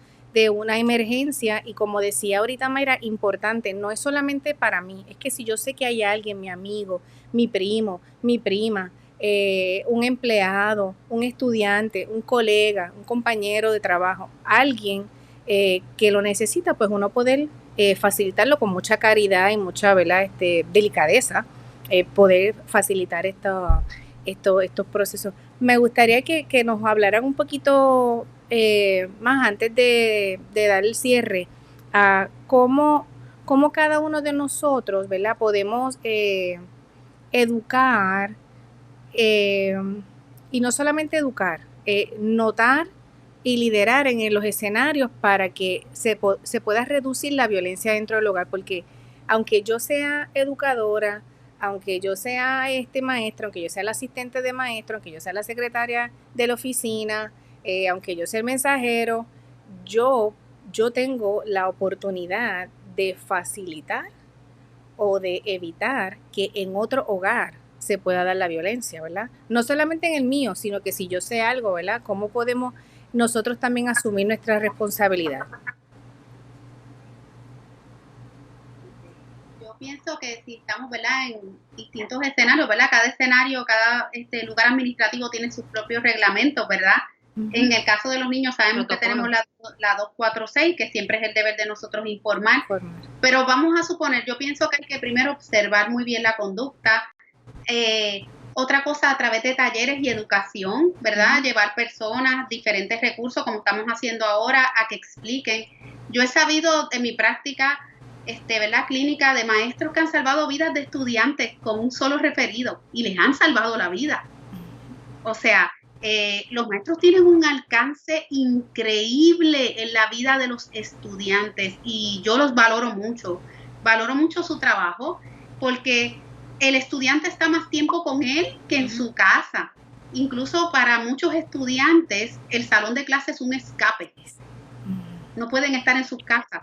S1: emergencia. Y como decía ahorita Mayra, importante, no es solamente para mí, es que si yo sé que hay alguien, mi amigo, mi primo, mi prima, un empleado, un estudiante, un colega, un compañero de trabajo, alguien que lo necesita, pues uno poder facilitarlo con mucha caridad y mucha, ¿verdad?, delicadeza, poder facilitar estos procesos. Me gustaría que nos hablaran un poquito más antes de dar el cierre a cómo cada uno de nosotros, ¿verdad?, podemos educar y no solamente educar, notar y liderar en los escenarios para que se pueda reducir la violencia dentro del hogar, porque aunque yo sea educadora, aunque yo sea maestra, aunque yo sea la asistente de maestro, aunque yo sea la secretaria de la oficina, aunque yo sea el mensajero, yo tengo la oportunidad de facilitar o de evitar que en otro hogar se pueda dar la violencia, ¿verdad? No solamente en el mío, sino que si yo sé algo, ¿verdad?, ¿cómo podemos nosotros también asumir nuestra responsabilidad?
S3: Yo pienso que si estamos, ¿verdad?, en distintos escenarios, ¿verdad?, cada escenario, cada lugar administrativo tiene sus propios reglamentos, ¿verdad? Uh-huh. En el caso de los niños sabemos que tenemos la 246, que siempre es el deber de nosotros informar. Pero vamos a suponer, yo pienso que hay que primero observar muy bien la conducta, Otra cosa, a través de talleres y educación, ¿verdad? Llevar personas, diferentes recursos, como estamos haciendo ahora, a que expliquen. Yo he sabido en mi práctica, ¿verdad? Clínica, de maestros que han salvado vidas de estudiantes con un solo referido y les han salvado la vida. O sea, los maestros tienen un alcance increíble en la vida de los estudiantes y yo los valoro mucho su trabajo, porque el estudiante está más tiempo con él que en su casa. Incluso para muchos estudiantes el salón de clase es un escape. No pueden estar en sus casas.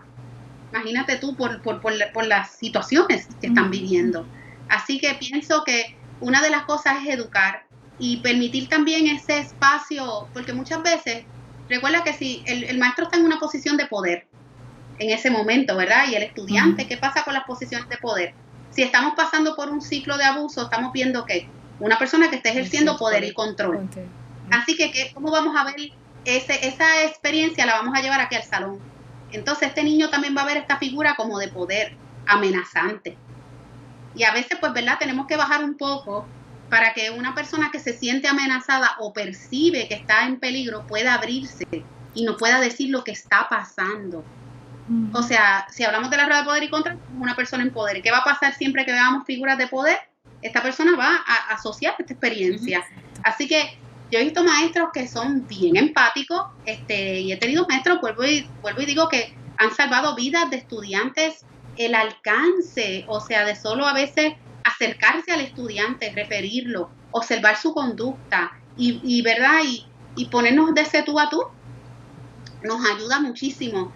S3: Imagínate tú por las situaciones que están viviendo. Así que pienso que una de las cosas es educar y permitir también ese espacio, porque muchas veces, recuerda que si el maestro está en una posición de poder en ese momento, ¿verdad? Y el estudiante, ¿qué pasa con las posiciones de poder? Si estamos pasando por un ciclo de abuso, estamos viendo que una persona que está ejerciendo poder y control. Así que, ¿cómo vamos a ver esa experiencia? La vamos a llevar aquí al salón. Entonces, este niño también va a ver esta figura como de poder, amenazante. Y a veces, pues, ¿verdad? Tenemos que bajar un poco para que una persona que se siente amenazada o percibe que está en peligro pueda abrirse y nos pueda decir lo que está pasando. O sea, si hablamos de la rueda de poder y control, una persona en poder. ¿Qué va a pasar siempre que veamos figuras de poder? Esta persona va a asociar esta experiencia. Así que yo he visto maestros que son bien empáticos, y he tenido maestros, vuelvo y digo, que han salvado vidas de estudiantes. El alcance, o sea, de solo a veces acercarse al estudiante, referirlo, observar su conducta y ¿verdad? Y ponernos de ese tú a tú, nos ayuda muchísimo.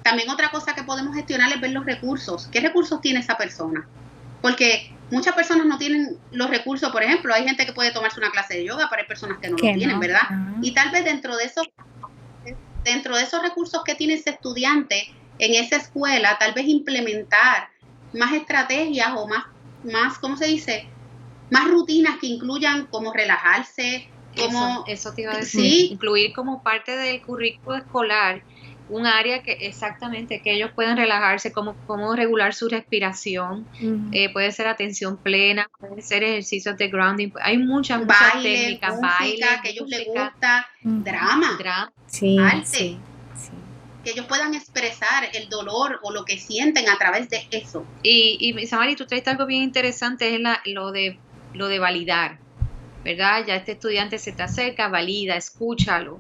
S3: También otra cosa que podemos gestionar es ver los recursos. ¿Qué recursos tiene esa persona? Porque muchas personas no tienen los recursos. Por ejemplo, hay gente que puede tomarse una clase de yoga, pero hay personas que no lo tienen, ¿verdad? Y tal vez dentro de esos recursos que tiene ese estudiante en esa escuela, tal vez implementar más estrategias o más, ¿cómo se dice? Más rutinas que incluyan como relajarse.
S2: Eso te iba a decir, ¿sí? Incluir como parte del currículo escolar un área que ellos puedan relajarse, cómo regular su respiración, puede ser atención plena, puede ser ejercicios de grounding, hay muchas técnicas,
S3: baile, que a ellos les gusta, drama,
S1: sí,
S3: arte,
S1: sí.
S3: que ellos puedan expresar el dolor o lo que sienten a través de eso.
S2: Y Isamari, tú traes algo bien interesante, es lo de validar, ¿verdad? Ya este estudiante se te acerca, valida, escúchalo.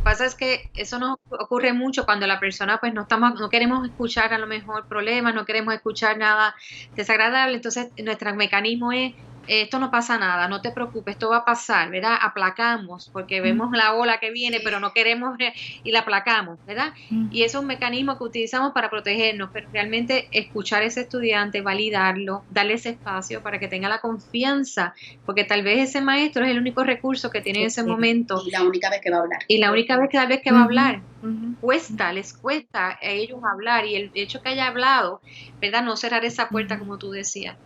S2: Pasa es que eso nos ocurre mucho cuando la persona pues no queremos escuchar a lo mejor problemas, no queremos escuchar nada desagradable, entonces nuestro mecanismo es esto no pasa nada, no te preocupes, esto va a pasar, ¿verdad? Aplacamos, porque vemos la ola que viene, pero no queremos y la aplacamos, ¿verdad? Y eso es un mecanismo que utilizamos para protegernos, pero realmente escuchar a ese estudiante, validarlo, darle ese espacio para que tenga la confianza, porque tal vez ese maestro es el único recurso que tiene en ese momento.
S3: Y la única vez que va a hablar.
S2: Y la única vez que va a hablar. Les cuesta a ellos hablar, y el hecho que haya hablado, ¿verdad? No cerrar esa puerta como tú decías.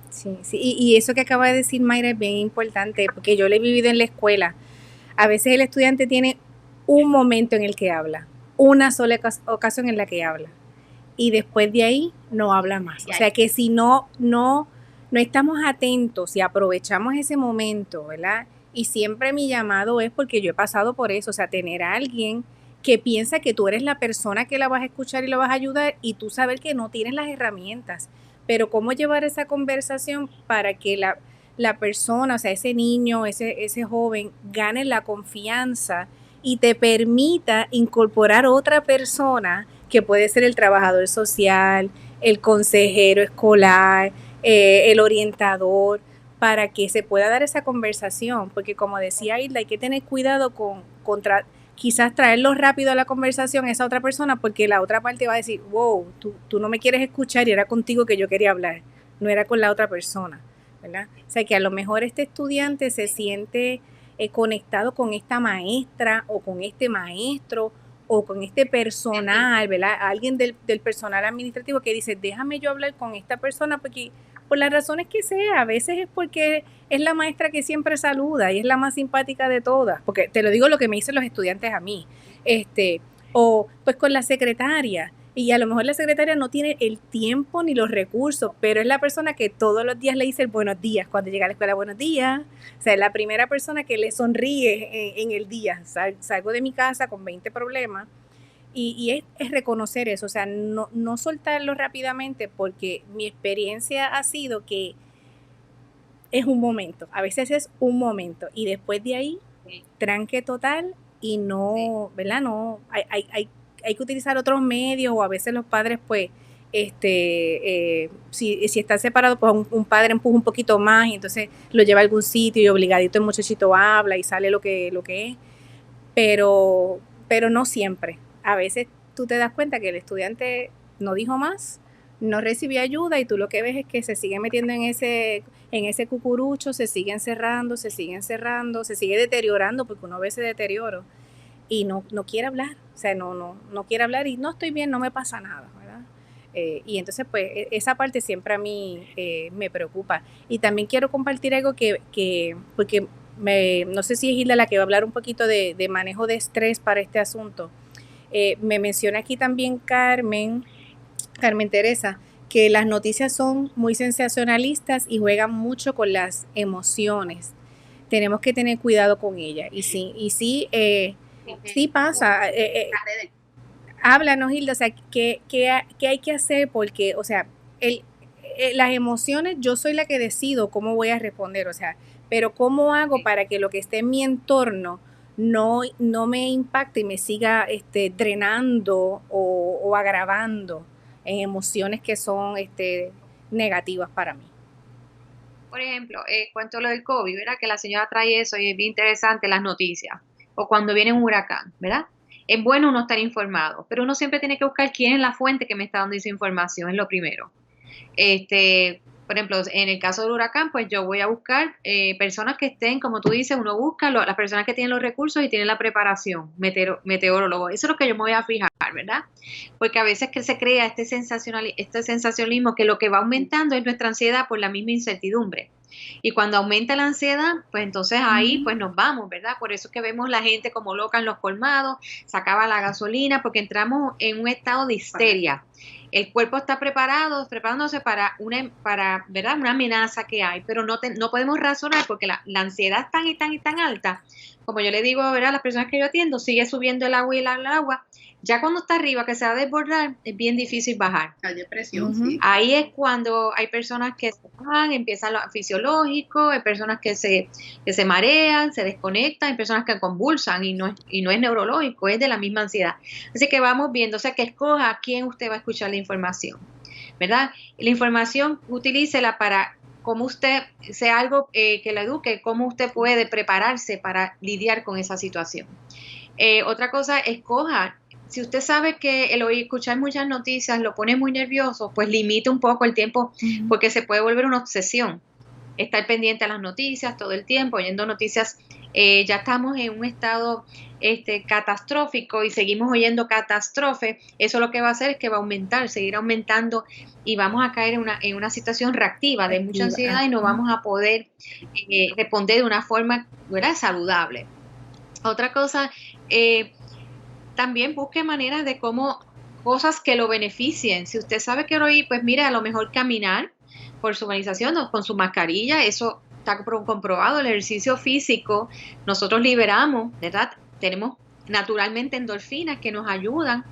S1: Sí, y eso que acaba de decir Mayra es bien importante, porque yo lo he vivido en la escuela. A veces el estudiante tiene un momento en el que habla, una sola ocasión en la que habla, y después de ahí no habla más. O sea que si no estamos atentos y aprovechamos ese momento, ¿verdad? Y siempre mi llamado es, porque yo he pasado por eso, o sea, tener a alguien que piensa que tú eres la persona que la vas a escuchar y la vas a ayudar, y tú saber que no tienes las herramientas. Pero cómo llevar esa conversación para que la persona, o sea, ese niño, ese joven, gane la confianza y te permita incorporar otra persona, que puede ser el trabajador social, el consejero escolar, el orientador, para que se pueda dar esa conversación. Porque como decía Hilda, hay que tener cuidado contra quizás traerlo rápido a la conversación a esa otra persona, porque la otra parte va a decir, wow, tú no me quieres escuchar y era contigo que yo quería hablar, no era con la otra persona, ¿verdad? O sea, que a lo mejor este estudiante se siente conectado con esta maestra o con este maestro o con este personal, ¿verdad? Alguien del personal administrativo que dice, déjame yo hablar con esta persona, porque por las razones que sea, a veces es porque es la maestra que siempre saluda y es la más simpática de todas, porque te lo digo lo que me dicen los estudiantes a mí, o pues con la secretaria, Y a lo mejor la secretaria no tiene el tiempo ni los recursos, pero es la persona que todos los días le dice el buenos días. Cuando llega a la escuela, buenos días. O sea, es la primera persona que le sonríe en el día. Salgo de mi casa con 20 problemas. Y es reconocer eso, o sea, no soltarlo rápidamente, porque mi experiencia ha sido que es un momento, a veces es un momento, y después de ahí, tranque total, y no, ¿verdad? No, hay que utilizar otros medios, o a veces los padres, pues, si están separados, pues un padre empuja un poquito más, y entonces lo lleva a algún sitio, y obligadito el muchachito habla, y sale lo que es, pero no siempre. A veces tú te das cuenta que el estudiante no dijo más, no recibió ayuda, y tú lo que ves es que se sigue metiendo en ese cucurucho, se sigue encerrando, se sigue deteriorando, porque uno ve ese deterioro y no quiere hablar, o sea, no quiere hablar, y no estoy bien, no me pasa nada, ¿verdad? Y entonces, pues, esa parte siempre a mí me preocupa. Y también quiero compartir algo porque no sé si es Hilda la que va a hablar un poquito de manejo de estrés para este asunto. Me menciona aquí también Carmen Teresa, que las noticias son muy sensacionalistas y juegan mucho con las emociones. Tenemos que tener cuidado con ellas. Y sí pasa. Háblanos, Hilda, o sea, ¿qué hay que hacer? Porque, o sea, las emociones, yo soy la que decido cómo voy a responder, o sea, pero ¿cómo hago para que lo que esté en mi entorno no me impacte y me siga drenando o agravando en emociones que son negativas para mí?
S2: Por ejemplo, cuento lo del COVID, ¿verdad? Que la señora trae eso y es bien interesante las noticias. O cuando viene un huracán, ¿verdad? Es bueno uno estar informado, pero uno siempre tiene que buscar quién es la fuente que me está dando esa información, es lo primero. Por ejemplo, en el caso del huracán, pues yo voy a buscar personas que estén, como tú dices, uno busca las personas que tienen los recursos y tienen la preparación, meteorólogos. Eso es lo que yo me voy a fijar, ¿verdad? Porque a veces que se crea este sensacionalismo que lo que va aumentando es nuestra ansiedad por la misma incertidumbre. Y cuando aumenta la ansiedad, pues entonces ahí pues nos vamos, ¿verdad? Por eso es que vemos la gente como loca en los colmados, se acaba la gasolina, porque entramos en un estado de histeria. El cuerpo está preparándose para ¿verdad? Una amenaza que hay, pero no podemos razonar porque la ansiedad es tan alta. Como yo le digo, ¿verdad? A las personas que yo atiendo, sigue subiendo el agua y el agua. Ya cuando está arriba, que se va a desbordar, es bien difícil bajar.
S3: Hay depresión, sí.
S2: Ahí es cuando hay personas que se bajan, empieza lo fisiológico, hay personas que se marean, se desconectan, hay personas que convulsan y no es neurológico, es de la misma ansiedad. Así que vamos viendo, o sea, que escoja a quién usted va a escuchar la información, ¿verdad? La información, utilícela para cómo usted sea algo que la eduque, cómo usted puede prepararse para lidiar con esa situación. Otra cosa, escoja. Si usted sabe que el escuchar muchas noticias lo pone muy nervioso, pues limite un poco el tiempo, porque se puede volver una obsesión. Estar pendiente a las noticias todo el tiempo, oyendo noticias. Ya estamos en un estado catastrófico y seguimos oyendo catástrofe. Eso lo que va a hacer es que va a seguir aumentando, y vamos a caer en una situación reactiva de mucha ansiedad y no vamos a poder responder de una forma, ¿verdad?, saludable. Otra cosa, también busque maneras de cosas que lo beneficien. Si usted sabe que hoy, pues mire, a lo mejor caminar por su organización o con su mascarilla, eso está comprobado. El ejercicio físico, nosotros liberamos, ¿verdad? Tenemos naturalmente endorfinas que nos ayudan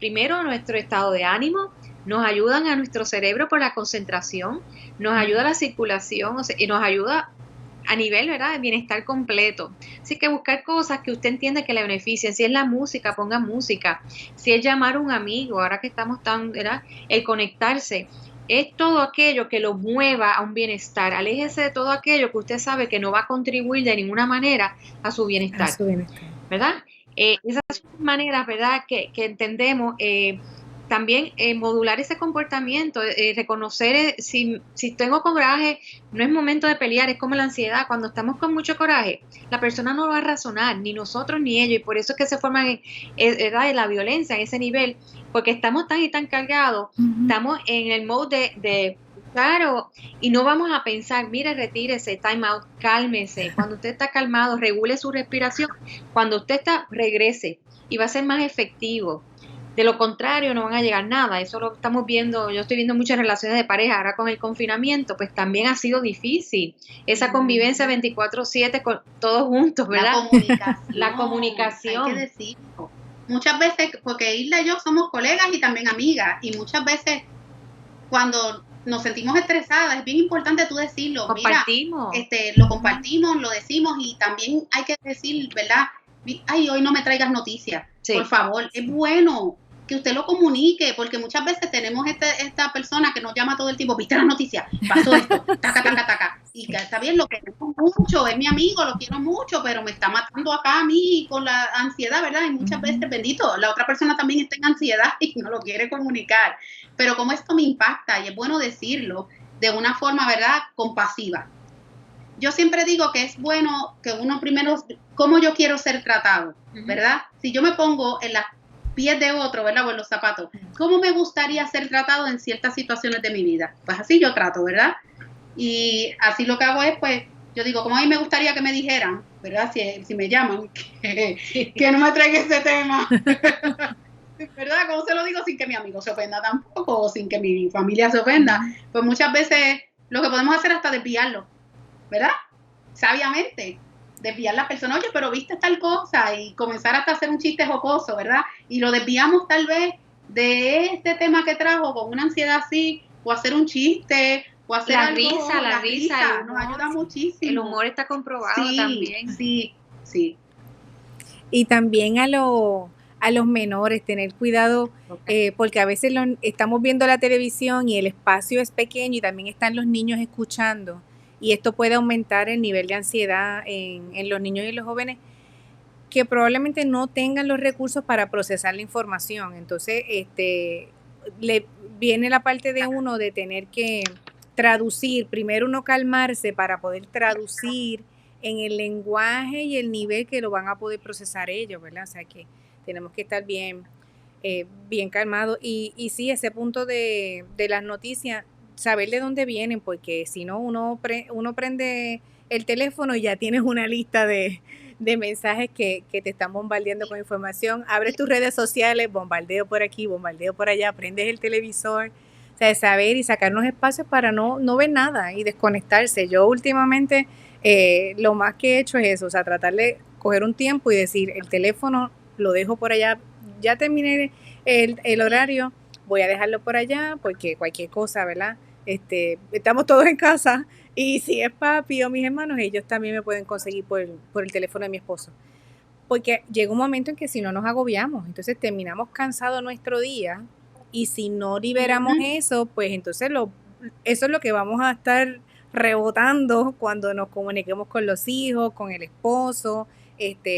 S2: primero a nuestro estado de ánimo, nos ayudan a nuestro cerebro por la concentración, nos ayuda a la circulación, y nos ayuda a nivel, ¿verdad?, de bienestar completo. Así que buscar cosas que usted entienda que le beneficien. Si es la música, ponga música. Si es llamar a un amigo, ahora que estamos tan, ¿verdad?, el conectarse. Es todo aquello que lo mueva a un bienestar. Aléjese de todo aquello que usted sabe que no va a contribuir de ninguna manera a su bienestar. ¿Verdad? Esas son maneras, ¿verdad?, que entendemos. También modular ese comportamiento, reconocer si tengo coraje, no es momento de pelear, es como la ansiedad. Cuando estamos con mucho coraje, la persona no va a razonar, ni nosotros ni ellos, y por eso es que se forma la violencia en ese nivel, porque estamos tan cargados, estamos en el mode de claro, y no vamos a pensar, mire, retírese, time out, cálmese. Cuando usted está calmado, regule su respiración. Cuando usted está, regrese, y va a ser más efectivo. De lo contrario, no van a llegar nada. Eso lo estamos viendo. Yo estoy viendo muchas relaciones de pareja ahora con el confinamiento, pues también ha sido difícil. Esa convivencia 24/7 con todos juntos, ¿verdad?
S3: La comunicación. Hay que decirlo. Muchas veces, porque Hilda y yo somos colegas y también amigas, y muchas veces cuando nos sentimos estresadas, es bien importante tú decirlo.
S2: Compartimos.
S3: Mira, lo compartimos, lo decimos, y también hay que decir, ¿verdad? Ay, hoy no me traigas noticias, por favor. Es bueno que usted lo comunique, porque muchas veces tenemos esta persona que nos llama todo el tiempo, viste las noticias, pasó esto, taca, y que está bien, lo queremos mucho, es mi amigo, lo quiero mucho, pero me está matando acá a mí con la ansiedad, ¿verdad? Y muchas veces, bendito, la otra persona también está en ansiedad y no lo quiere comunicar, pero como esto me impacta, y es bueno decirlo de una forma, ¿verdad?, compasiva. Yo siempre digo que es bueno que uno primero, cómo yo quiero ser tratado, ¿verdad? Si yo me pongo en las pies de otro, ¿verdad? O en los zapatos, ¿cómo me gustaría ser tratado en ciertas situaciones de mi vida? Pues así yo trato, ¿verdad? Y así lo que hago es, pues, yo digo, como a mí me gustaría que me dijeran, ¿verdad? Si me llaman, que no me traiga ese tema. ¿Verdad? ¿Cómo se lo digo sin que mi amigo se ofenda tampoco, o sin que mi familia se ofenda? Pues muchas veces lo que podemos hacer es hasta desviarlo, ¿verdad? Sabiamente, desviar a la persona, oye, pero viste tal cosa, y comenzar hasta a hacer un chiste jocoso, ¿verdad? Y lo desviamos tal vez de este tema que trajo con una ansiedad así, o hacer un chiste, o hacer
S2: la
S3: algo,
S2: risa
S3: nos ayuda muchísimo.
S2: El humor está comprobado también.
S3: Sí.
S1: Y también a los menores, tener cuidado, porque a veces estamos viendo la televisión y el espacio es pequeño y también están los niños escuchando. Y esto puede aumentar el nivel de ansiedad en los niños y los jóvenes que probablemente no tengan los recursos para procesar la información. Entonces, le viene la parte de uno de tener que traducir, primero uno calmarse para poder traducir en el lenguaje y el nivel que lo van a poder procesar ellos, ¿verdad? O sea que tenemos que estar bien calmados. Y sí, ese punto de las noticias, saber de dónde vienen, porque si no, uno prende el teléfono y ya tienes una lista de mensajes que te están bombardeando con información. Abres tus redes sociales, bombardeo por aquí, bombardeo por allá, prendes el televisor. O sea, saber y sacar unos espacios para no ver nada y desconectarse. Yo últimamente lo más que he hecho es eso, o sea, tratar de coger un tiempo y decir, el teléfono lo dejo por allá, ya terminé el horario, voy a dejarlo por allá porque cualquier cosa, ¿verdad? Estamos todos en casa y si es papi o mis hermanos, ellos también me pueden conseguir por el teléfono de mi esposo. Porque llega un momento en que si no nos agobiamos, entonces terminamos cansados nuestro día y si no liberamos eso, pues entonces eso es lo que vamos a estar rebotando cuando nos comuniquemos con los hijos, con el esposo,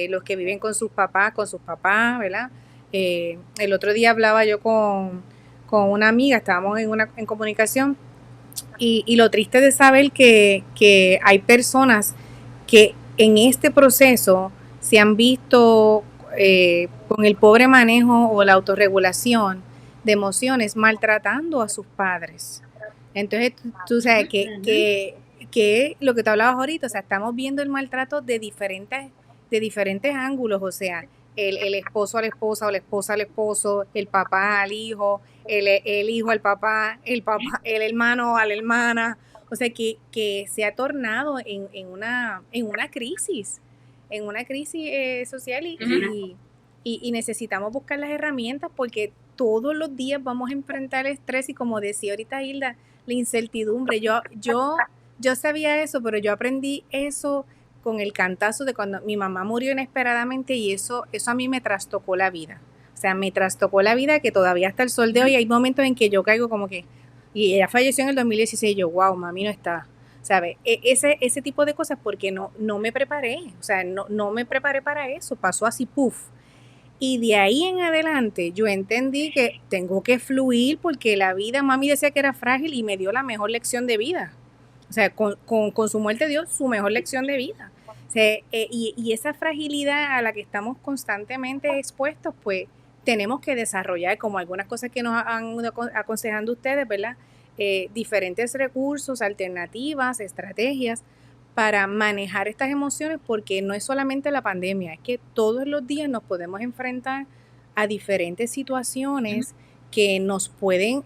S1: los que viven con sus papás, ¿verdad? El otro día hablaba yo con una amiga, estábamos en comunicación y lo triste de saber que hay personas que en este proceso se han visto con el pobre manejo o la autorregulación de emociones maltratando a sus padres. Entonces, tú sabes que lo que tú hablabas ahorita, o sea, estamos viendo el maltrato de diferentes ángulos, o sea, el esposo a la esposa o la esposa al esposo, el papá al hijo, el hijo al papá, el hermano a la hermana, o sea, que se ha tornado en una crisis social y necesitamos buscar las herramientas porque todos los días vamos a enfrentar el estrés y como decía ahorita Hilda, la incertidumbre. Yo sabía eso, pero yo aprendí eso con el cantazo de cuando mi mamá murió inesperadamente y eso a mí me trastocó la vida. O sea, me trastocó la vida que todavía hasta el sol de hoy hay momentos en que yo caigo como que, y ella falleció en el 2016 y yo, wow, mami no está. ¿Sabes? Ese tipo de cosas porque no me preparé, o sea, no me preparé para eso, pasó así, puff. Y de ahí en adelante yo entendí que tengo que fluir porque la vida, mami decía que era frágil y me dio la mejor lección de vida. O sea, con su muerte dio su mejor lección de vida. O sea, y esa fragilidad a la que estamos constantemente expuestos, pues tenemos que desarrollar, como algunas cosas que nos han ido aconsejando ustedes, ¿verdad? Diferentes recursos, alternativas, estrategias para manejar estas emociones porque no es solamente la pandemia, es que todos los días nos podemos enfrentar a diferentes situaciones que nos pueden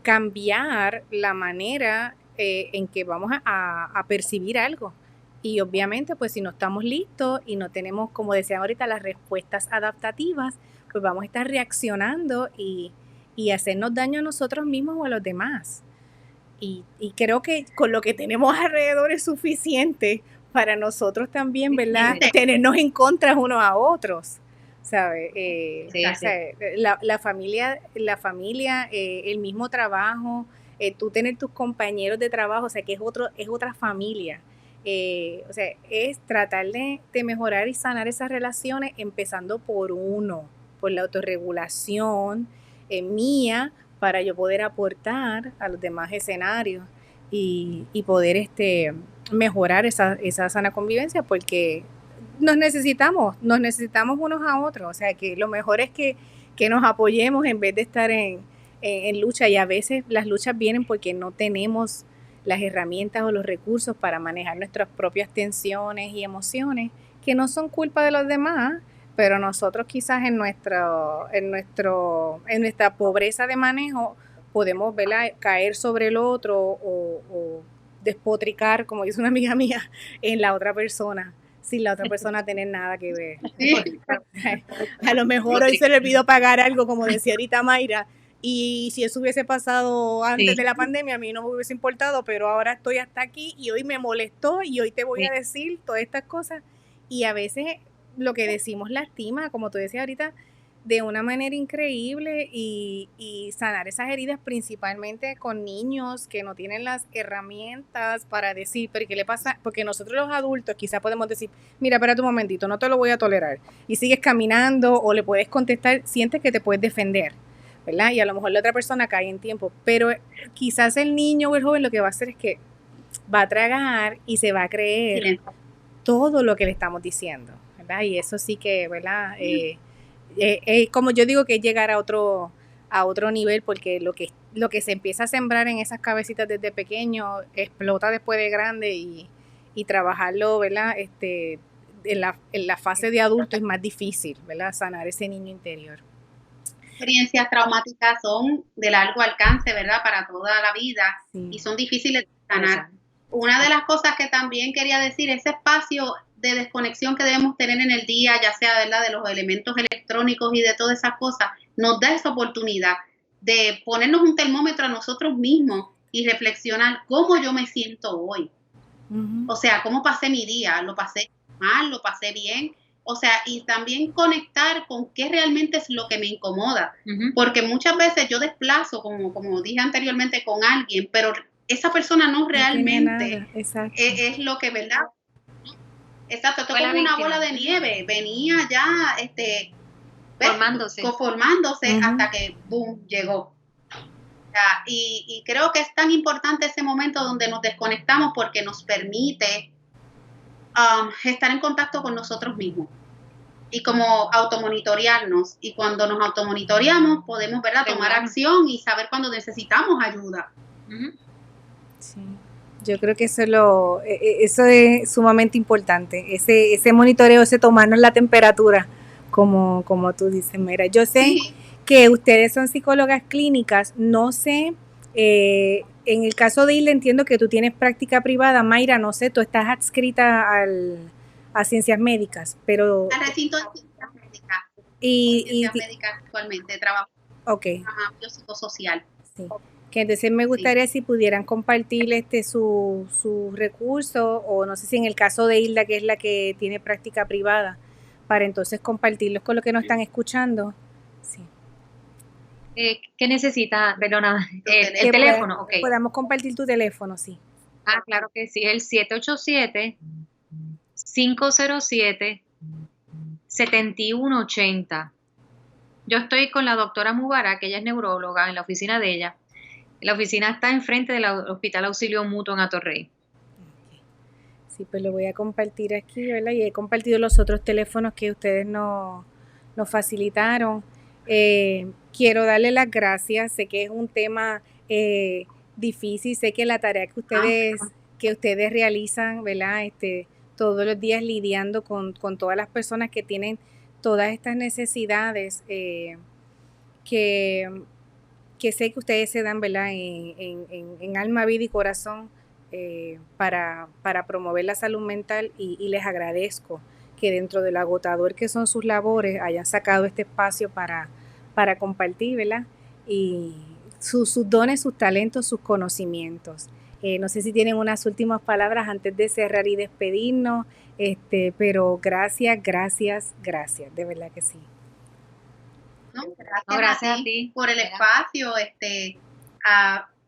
S1: cambiar la manera en que vamos a percibir algo. Y obviamente, pues si no estamos listos y no tenemos, como decían ahorita, las respuestas adaptativas, pues vamos a estar reaccionando y hacernos daño a nosotros mismos o a los demás. Y creo que con lo que tenemos alrededor es suficiente para nosotros también, ¿verdad? Tenernos en contra unos a otros, ¿sabes? La familia, el mismo trabajo, tú tener tus compañeros de trabajo, o sea, que es otra familia. O sea, es tratar de mejorar y sanar esas relaciones empezando por uno, por la autorregulación mía, para yo poder aportar a los demás escenarios y poder mejorar esa sana convivencia, porque nos necesitamos unos a otros. O sea, que lo mejor es que nos apoyemos en vez de estar en lucha, y a veces las luchas vienen porque no tenemos las herramientas o los recursos para manejar nuestras propias tensiones y emociones, que no son culpa de los demás, pero nosotros quizás en nuestra pobreza de manejo podemos, ¿verdad?, caer sobre el otro o despotricar, como dice una amiga mía, en la otra persona, sin la otra persona tener nada que ver. A lo mejor hoy se le olvidó pagar algo, como decía ahorita Mayra, y si eso hubiese pasado antes de la pandemia, a mí no me hubiese importado, pero ahora estoy hasta aquí y hoy me molestó y hoy te voy a decir todas estas cosas. Y a veces lo que decimos lastima, como tú decías ahorita, de una manera increíble, y sanar esas heridas principalmente con niños que no tienen las herramientas para decir, pero ¿qué le pasa? Porque nosotros los adultos quizás podemos decir, mira, espérate un momentito, no te lo voy a tolerar, y sigues caminando, o le puedes contestar, sientes que te puedes defender, ¿verdad? Y a lo mejor la otra persona cae en tiempo, pero quizás el niño o el joven lo que va a hacer es que va a tragar y se va a creer todo lo que le estamos diciendo, ¿verdad? Y eso sí que, ¿verdad? Como yo digo, que es llegar a otro nivel, porque lo que se empieza a sembrar en esas cabecitas desde pequeño explota después de grande, y trabajarlo, ¿verdad? En la fase de adulto es más difícil, ¿verdad? Sanar ese niño interior.
S3: Experiencias traumáticas son de largo alcance, ¿verdad? Para toda la vida, y son difíciles de sanar. Una de las cosas que también quería decir, ese espacio de desconexión que debemos tener en el día, ya sea, ¿verdad?, de los elementos electrónicos y de todas esas cosas, nos da esa oportunidad de ponernos un termómetro a nosotros mismos y reflexionar cómo yo me siento hoy. O sea, cómo pasé mi día, lo pasé mal, lo pasé bien. O sea, y también conectar con qué realmente es lo que me incomoda. Porque muchas veces yo desplazo, como dije anteriormente, con alguien, pero esa persona no realmente es lo que, ¿verdad? Exacto, esto es como una bola de nieve, venía ya formándose hasta que, boom, llegó. Y creo que es tan importante ese momento donde nos desconectamos, porque nos permite estar en contacto con nosotros mismos y como automonitorearnos, y cuando nos automonitoreamos podemos, ¿verdad?, tomar acción y saber cuando necesitamos ayuda.
S1: Sí. Yo creo que eso es sumamente importante, ese monitoreo, ese tomarnos la temperatura, como tú dices, Mira. Yo sé que ustedes son psicólogas clínicas, no sé, en el caso de Hilda entiendo que tú tienes práctica privada. Mayra, no sé, tú estás adscrita a Ciencias Médicas, pero...
S3: Al recinto de Ciencias Médicas. Ciencias Médicas actualmente trabajo en biopsicosocial.
S1: Sí. Que entonces me gustaría si pudieran compartir su recurso, o no sé si en el caso de Hilda, que es la que tiene práctica privada, para entonces compartirlos con los que nos están escuchando. Sí.
S2: ¿Qué necesita, Belona? El teléfono,
S1: podamos compartir tu teléfono, sí.
S2: Claro que sí, el 787-507-7180. Yo estoy con la doctora Mubarak, que ella es neuróloga, en la oficina de ella. La oficina está enfrente del Hospital Auxilio Mutuo en Atorrey.
S1: Sí, pues lo voy a compartir aquí, ¿verdad? Y he compartido los otros teléfonos que ustedes nos facilitaron. Quiero darle las gracias. Sé que es un tema difícil. Sé que la tarea que ustedes realizan, ¿verdad? Todos los días lidiando con todas las personas que tienen todas estas necesidades que sé que ustedes se dan, ¿verdad?, en alma, vida y corazón para promover la salud mental y les agradezco que dentro de lo agotador que son sus labores hayan sacado este espacio para compartir, ¿verdad?, y sus dones, sus talentos, sus conocimientos. No sé si tienen unas últimas palabras antes de cerrar y despedirnos, pero gracias, de verdad que sí.
S3: No, gracias a ti por el espacio.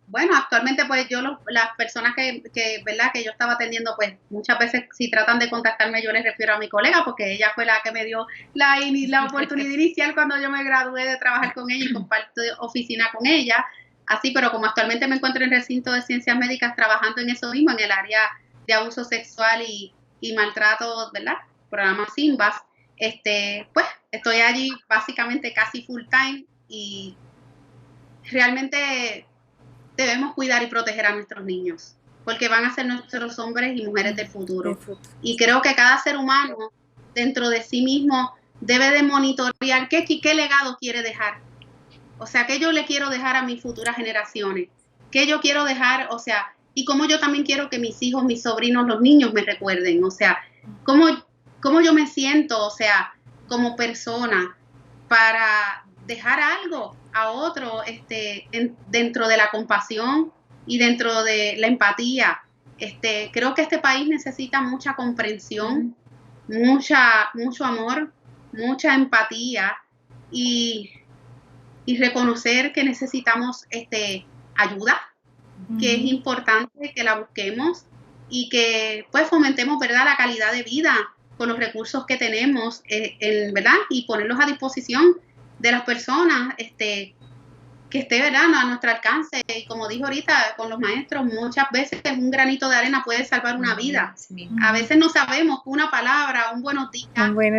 S3: Bueno, actualmente pues las personas que verdad que yo estaba atendiendo, pues muchas veces si tratan de contactarme yo les refiero a mi colega porque ella fue la que me dio la oportunidad inicial cuando yo me gradué de trabajar con ella y comparto oficina con ella. Así, pero como actualmente me encuentro en el recinto de ciencias médicas trabajando en eso mismo, en el área de abuso sexual y maltrato, ¿verdad? Programa SIMBAS, pues estoy allí básicamente casi full time y realmente debemos cuidar y proteger a nuestros niños porque van a ser nuestros hombres y mujeres del futuro. Y creo que cada ser humano dentro de sí mismo debe de monitorear qué legado quiere dejar. O sea, qué yo le quiero dejar a mis futuras generaciones, qué yo quiero dejar, o sea, y cómo yo también quiero que mis hijos, mis sobrinos, los niños me recuerden, o sea, cómo yo me siento, o sea, como persona para dejar algo a otro dentro de la compasión y dentro de la empatía. Creo que este país necesita mucha comprensión, mucho amor, mucha empatía y reconocer que necesitamos ayuda, que es importante que la busquemos y que pues fomentemos, ¿verdad?, la calidad de vida con los recursos que tenemos, ¿verdad?, y ponerlos a disposición de las personas que esté, ¿verdad?, a nuestro alcance. Y como dijo ahorita con los maestros, muchas veces un granito de arena puede salvar una vida. A veces no sabemos que una palabra, un buenos días,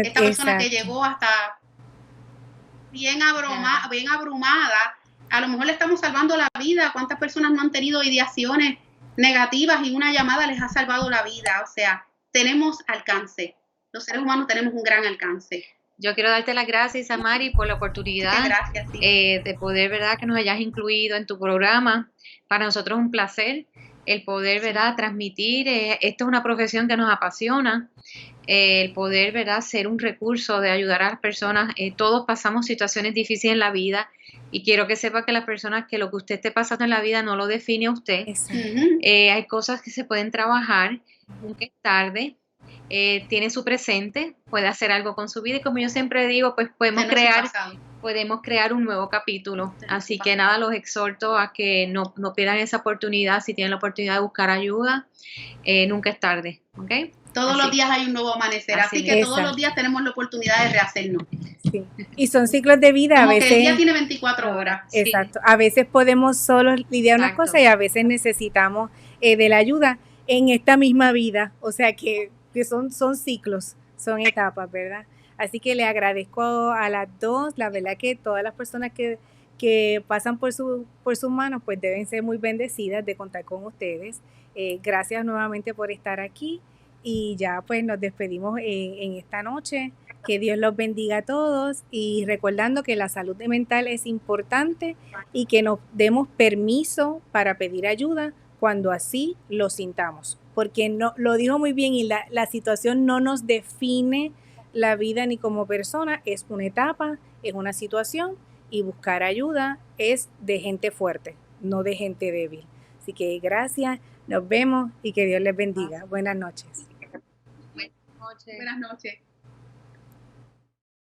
S3: esta persona que llegó hasta bien abrumada, a lo mejor le estamos salvando la vida. ¿Cuántas personas no han tenido ideaciones negativas y una llamada les ha salvado la vida? O sea, tenemos alcance. Los seres humanos tenemos un gran alcance.
S2: Yo quiero darte las gracias, Isamari, por la oportunidad de poder, ¿verdad?, que nos hayas incluido en tu programa. Para nosotros es un placer el poder, ¿verdad?, transmitir. Esto es una profesión que nos apasiona. El poder, ¿verdad?, ser un recurso de ayudar a las personas. Todos pasamos situaciones difíciles en la vida y quiero que sepa que las personas, que lo que usted esté pasando en la vida no lo define a usted. Hay cosas que se pueden trabajar, nunca es tarde. Tiene su presente, puede hacer algo con su vida y como yo siempre digo, pues podemos crear un nuevo capítulo. Así que nada, los exhorto a que no pierdan esa oportunidad. Si tienen la oportunidad de buscar ayuda, nunca es tarde, ¿ok?
S3: Todos los días hay un nuevo amanecer, así que todos los días tenemos la oportunidad de rehacernos.
S1: Sí. Y son ciclos de vida.
S3: Como
S1: a veces
S3: que el día tiene 24 horas.
S1: Exacto. A veces podemos solos lidiar unas cosas y a veces necesitamos de la ayuda en esta misma vida. O sea que son ciclos, son etapas, ¿verdad? Así que le agradezco a las dos. La verdad que todas las personas que pasan por sus manos pues deben ser muy bendecidas de contar con ustedes. Gracias nuevamente por estar aquí y ya pues nos despedimos en esta noche. Que Dios los bendiga a todos y recordando que la salud mental es importante y que nos demos permiso para pedir ayuda cuando así lo sintamos, porque no, lo dijo muy bien y la situación no nos define la vida ni como persona, es una etapa, es una situación y buscar ayuda es de gente fuerte, no de gente débil. Así que gracias, nos vemos y que Dios les bendiga. Buenas noches.
S3: Buenas noches.